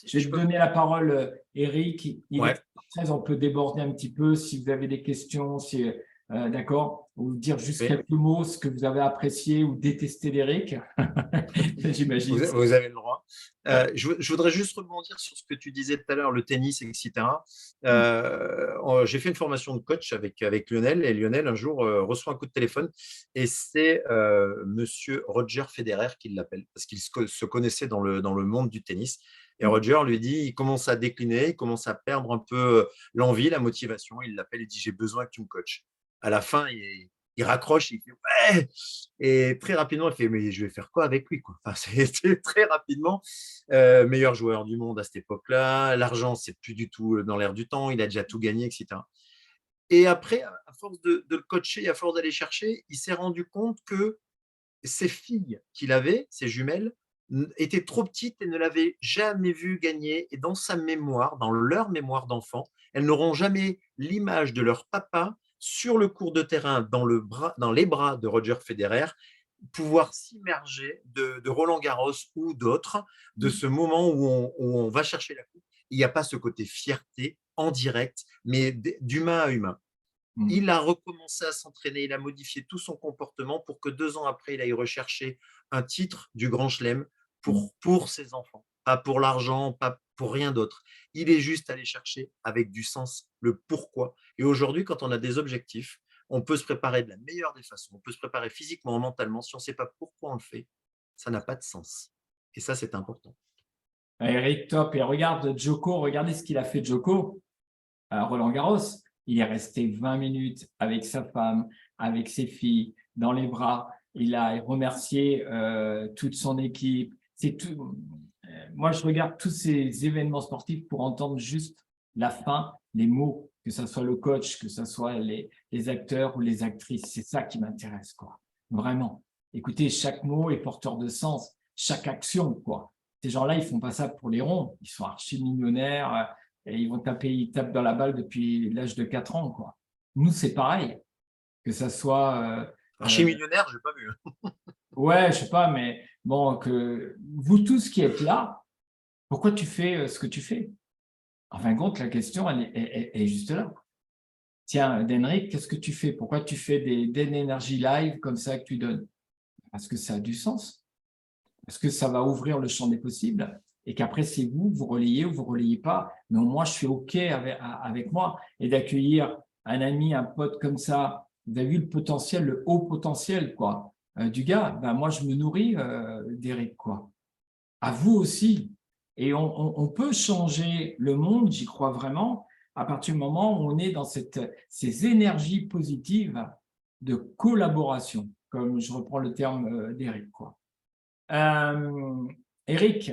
Je vais vous donner la parole, Eric. Il est très, on peut déborder un petit peu si vous avez des questions, d'accord? Ou dire juste quelques mots, ce que vous avez apprécié ou détesté d'Eric. J'imagine. Vous avez le droit. Je voudrais juste rebondir sur ce que tu disais tout à l'heure, le tennis, etc. J'ai fait une formation de coach avec Lionel, et Lionel, un jour, reçoit un coup de téléphone, et c'est monsieur Roger Federer qui l'appelle, parce qu'il se connaissait dans le monde du tennis. Et Roger lui dit, il commence à décliner, il commence à perdre un peu l'envie, la motivation. Il l'appelle et dit, j'ai besoin que tu me coaches. À la fin, il raccroche, il fait ouais, et très rapidement, il fait mais je vais faire quoi avec lui, quoi. Enfin, c'était très rapidement meilleur joueur du monde à cette époque-là. L'argent, c'est plus du tout dans l'air du temps. Il a déjà tout gagné, etc. Et après, à force de le coacher, à force d'aller chercher, il s'est rendu compte que ses filles qu'il avait, ses jumelles, étaient trop petites et ne l'avaient jamais vu gagner. Et dans sa mémoire, dans leur mémoire d'enfant, elles n'auront jamais l'image de leur papa sur le cours de terrain, dans les bras de Roger Federer, pouvoir s'immerger de Roland Garros ou d'autres, de ce moment où on va chercher la coupe. Il n'y a pas ce côté fierté en direct, mais d'humain à humain. Il a recommencé à s'entraîner, il a modifié tout son comportement pour que 2 ans après, il aille rechercher un titre du Grand Chelem pour ses enfants. Pas pour l'argent, pas pour rien d'autre. Il est juste allé chercher avec du sens le pourquoi. Et aujourd'hui, quand on a des objectifs, on peut se préparer de la meilleure des façons. On peut se préparer physiquement, mentalement. Si on ne sait pas pourquoi on le fait, ça n'a pas de sens. Et ça, c'est important. Eric, top. Et regarde Djoko, regardez ce qu'il a fait Djoko à Roland Garros. Il est resté 20 minutes avec sa femme, avec ses filles, dans les bras. Il a remercié toute son équipe. C'est tout. Moi, je regarde tous ces événements sportifs pour entendre juste la fin, les mots, que ce soit le coach, que ce soit les acteurs ou les actrices. C'est ça qui m'intéresse, quoi. Vraiment. Écoutez, chaque mot est porteur de sens, chaque action, quoi. Ces gens-là, ils font pas ça pour les ronds. Ils sont archi-millionnaires et ils tapent dans la balle depuis l'âge de 4 ans, quoi. Nous, c'est pareil. Que ça soit… Archi-millionnaire, je n'ai pas vu. Ouais, je sais pas, mais bon, que vous tous qui êtes là, pourquoi tu fais ce que tu fais? En fin de compte, la question, elle est juste là. Tiens, Denric, qu'est-ce que tu fais? Pourquoi tu fais des énergies live comme ça que tu donnes? Parce que ça a du sens. Parce que ça va ouvrir le champ des possibles et qu'après, c'est vous relayez ou vous relayez pas. Mais au moins, je suis OK avec moi. Et d'accueillir un ami, un pote comme ça, vous avez vu le potentiel, le haut potentiel, quoi. Du gars, ben moi, je me nourris d'Eric, quoi. À vous aussi. Et on peut changer le monde, j'y crois vraiment, à partir du moment où on est dans ces énergies positives de collaboration, comme je reprends le terme d'Eric, quoi. Eric,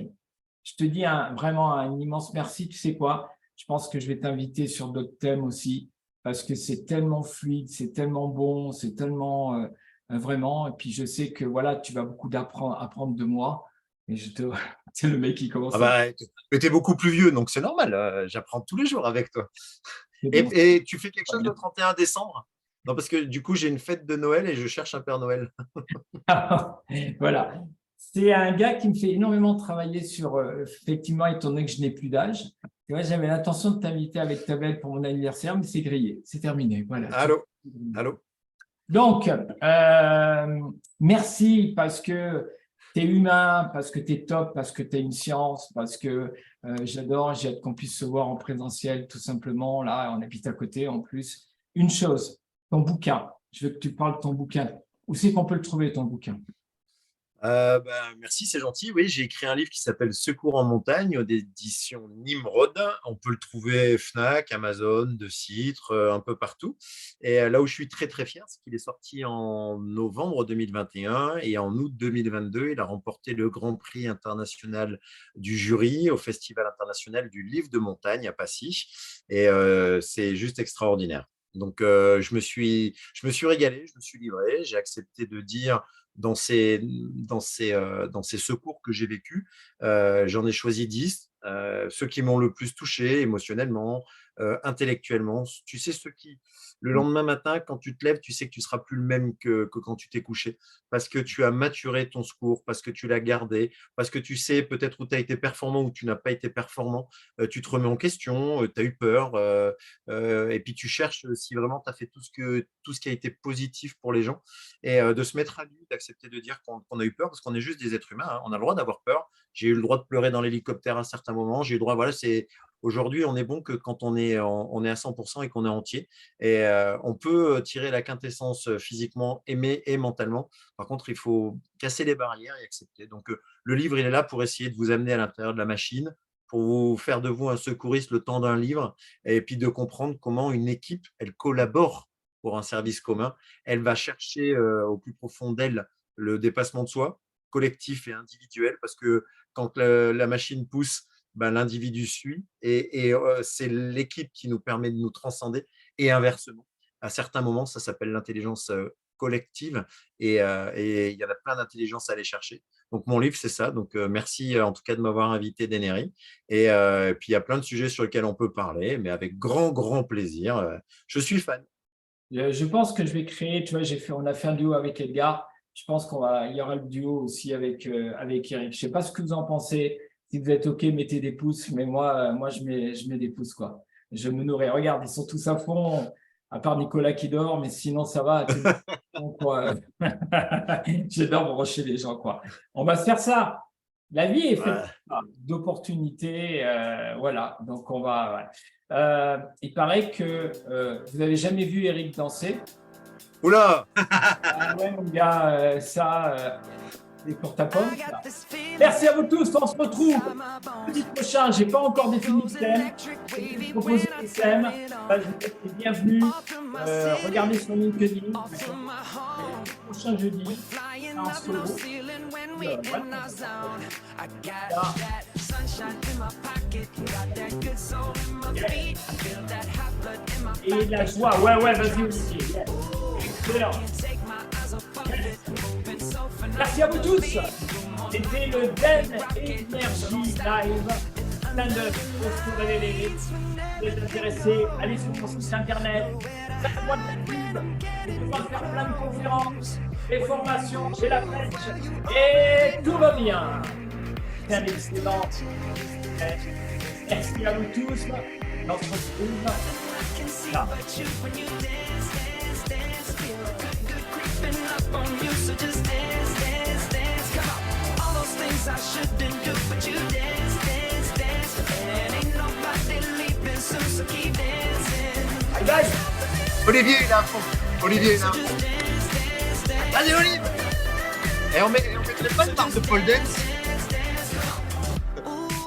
je te dis vraiment un immense merci. Tu sais quoi? Je pense que je vais t'inviter sur d'autres thèmes aussi, parce que c'est tellement fluide, c'est tellement bon, c'est tellement… vraiment, et puis je sais que voilà, tu vas beaucoup apprendre de moi. Et c'est le mec qui commence Ah bah, mais tu es beaucoup plus vieux, donc c'est normal. J'apprends tous les jours avec toi. Et tu fais quelque chose le 31 décembre? Non, parce que du coup, j'ai une fête de Noël et je cherche un Père Noël. Voilà. C'est un gars qui me fait énormément travailler sur, effectivement, étant donné que je n'ai plus d'âge. J'avais l'intention de t'inviter avec ta belle pour mon anniversaire, mais c'est grillé, c'est terminé. Voilà. Allô? Allô? Donc, merci parce que tu es humain, parce que tu es top, parce que tu as une science, parce que j'adore, j'ai hâte qu'on puisse se voir en présentiel, tout simplement. Là, on habite à côté en plus. Une chose, ton bouquin, je veux que tu parles de ton bouquin. Où c'est qu'on peut le trouver, ton bouquin? Merci, c'est gentil. Oui, j'ai écrit un livre qui s'appelle Secours en montagne aux éditions Nimrod. On peut le trouver Fnac, Amazon, De Citre, un peu partout. Et là où je suis très très fier, c'est qu'il est sorti en novembre 2021 et en août 2022, il a remporté le Grand Prix international du jury au Festival international du livre de montagne à Passy. Et c'est juste extraordinaire. Donc, je me suis régalé, je me suis livré, j'ai accepté de dire dans ces secours que j'ai vécus, j'en ai choisi 10, ceux qui m'ont le plus touché émotionnellement, intellectuellement. Tu sais, ceux qui, le lendemain matin, quand tu te lèves, tu sais que tu ne seras plus le même que quand tu t'es couché, parce que tu as maturé ton secours, parce que tu l'as gardé, parce que tu sais peut-être où tu as été performant ou tu n'as pas été performant, tu te remets en question, tu as eu peur, et puis tu cherches si vraiment tu as fait tout ce qui a été positif pour les gens, et de se mettre à nu, d'accepter de dire qu'on a eu peur, parce qu'on est juste des êtres humains, hein. On a le droit d'avoir peur. J'ai eu le droit de pleurer dans l'hélicoptère à certains moments, j'ai eu le droit, voilà, c'est… Aujourd'hui, on est bon que quand on est à 100% et qu'on est entier. Et on peut tirer la quintessence physiquement, aimer et mentalement. Par contre, il faut casser les barrières et accepter. Donc, le livre, il est là pour essayer de vous amener à l'intérieur de la machine, pour vous faire de vous un secouriste le temps d'un livre, et puis de comprendre comment une équipe, elle collabore pour un service commun. Elle va chercher au plus profond d'elle le dépassement de soi, collectif et individuel, parce que quand la machine pousse, ben, l'individu suit, et c'est l'équipe qui nous permet de nous transcender, et inversement. À certains moments, ça s'appelle l'intelligence collective, et il y en a plein d'intelligences à aller chercher. Donc, mon livre, c'est ça. Donc, merci en tout cas de m'avoir invité, Deneri. Et puis, il y a plein de sujets sur lesquels on peut parler, mais avec grand, grand plaisir. Je suis fan. Je pense que je vais créer, tu vois, on a fait un duo avec Edgar. Je pense il y aura le duo aussi avec Eric. Je ne sais pas ce que vous en pensez. Si vous êtes OK, mettez des pouces. Mais moi je mets des pouces, quoi. Je me nourris. Regarde, ils sont tous à fond, à part Nicolas qui dort, mais sinon, ça va. Quoi. J'adore brocher les gens, quoi. On va se faire ça. La vie est faite d'opportunités. Voilà. Donc, on va. Il paraît que vous n'avez jamais vu Eric danser. Oula. Ouais, mon gars, c'est pour ta pomme. Merci à vous tous. On se retrouve jeudi prochain. Je n'ai pas encore défini le thème. Je vais vous proposer le thème. Vous êtes les bienvenus. Regardez sur LinkedIn. Le prochain jeudi. En solo. Et la joie. Ouais, vas-y aussi. Excellent. Merci à vous tous. C'était le Den Energy Live. Stand-up, vous avez les vies. Vous êtes intéressés, allez sur mon site internet. Faites-moi de la pub. Je vais faire plein de conférences, des formations, j'ai la pêche. Et tout va bien. C'est un excellent. Merci à vous tous. On se retrouve là. I shouldn't do, but you dance, dance, dance, and ain't nobody leaving soon, so keep dancing. Hi guys. Olivier, il est à fond. Olivier, il est à fond. Allez, Olivier. Et on mettrait pas une marque de pole dance?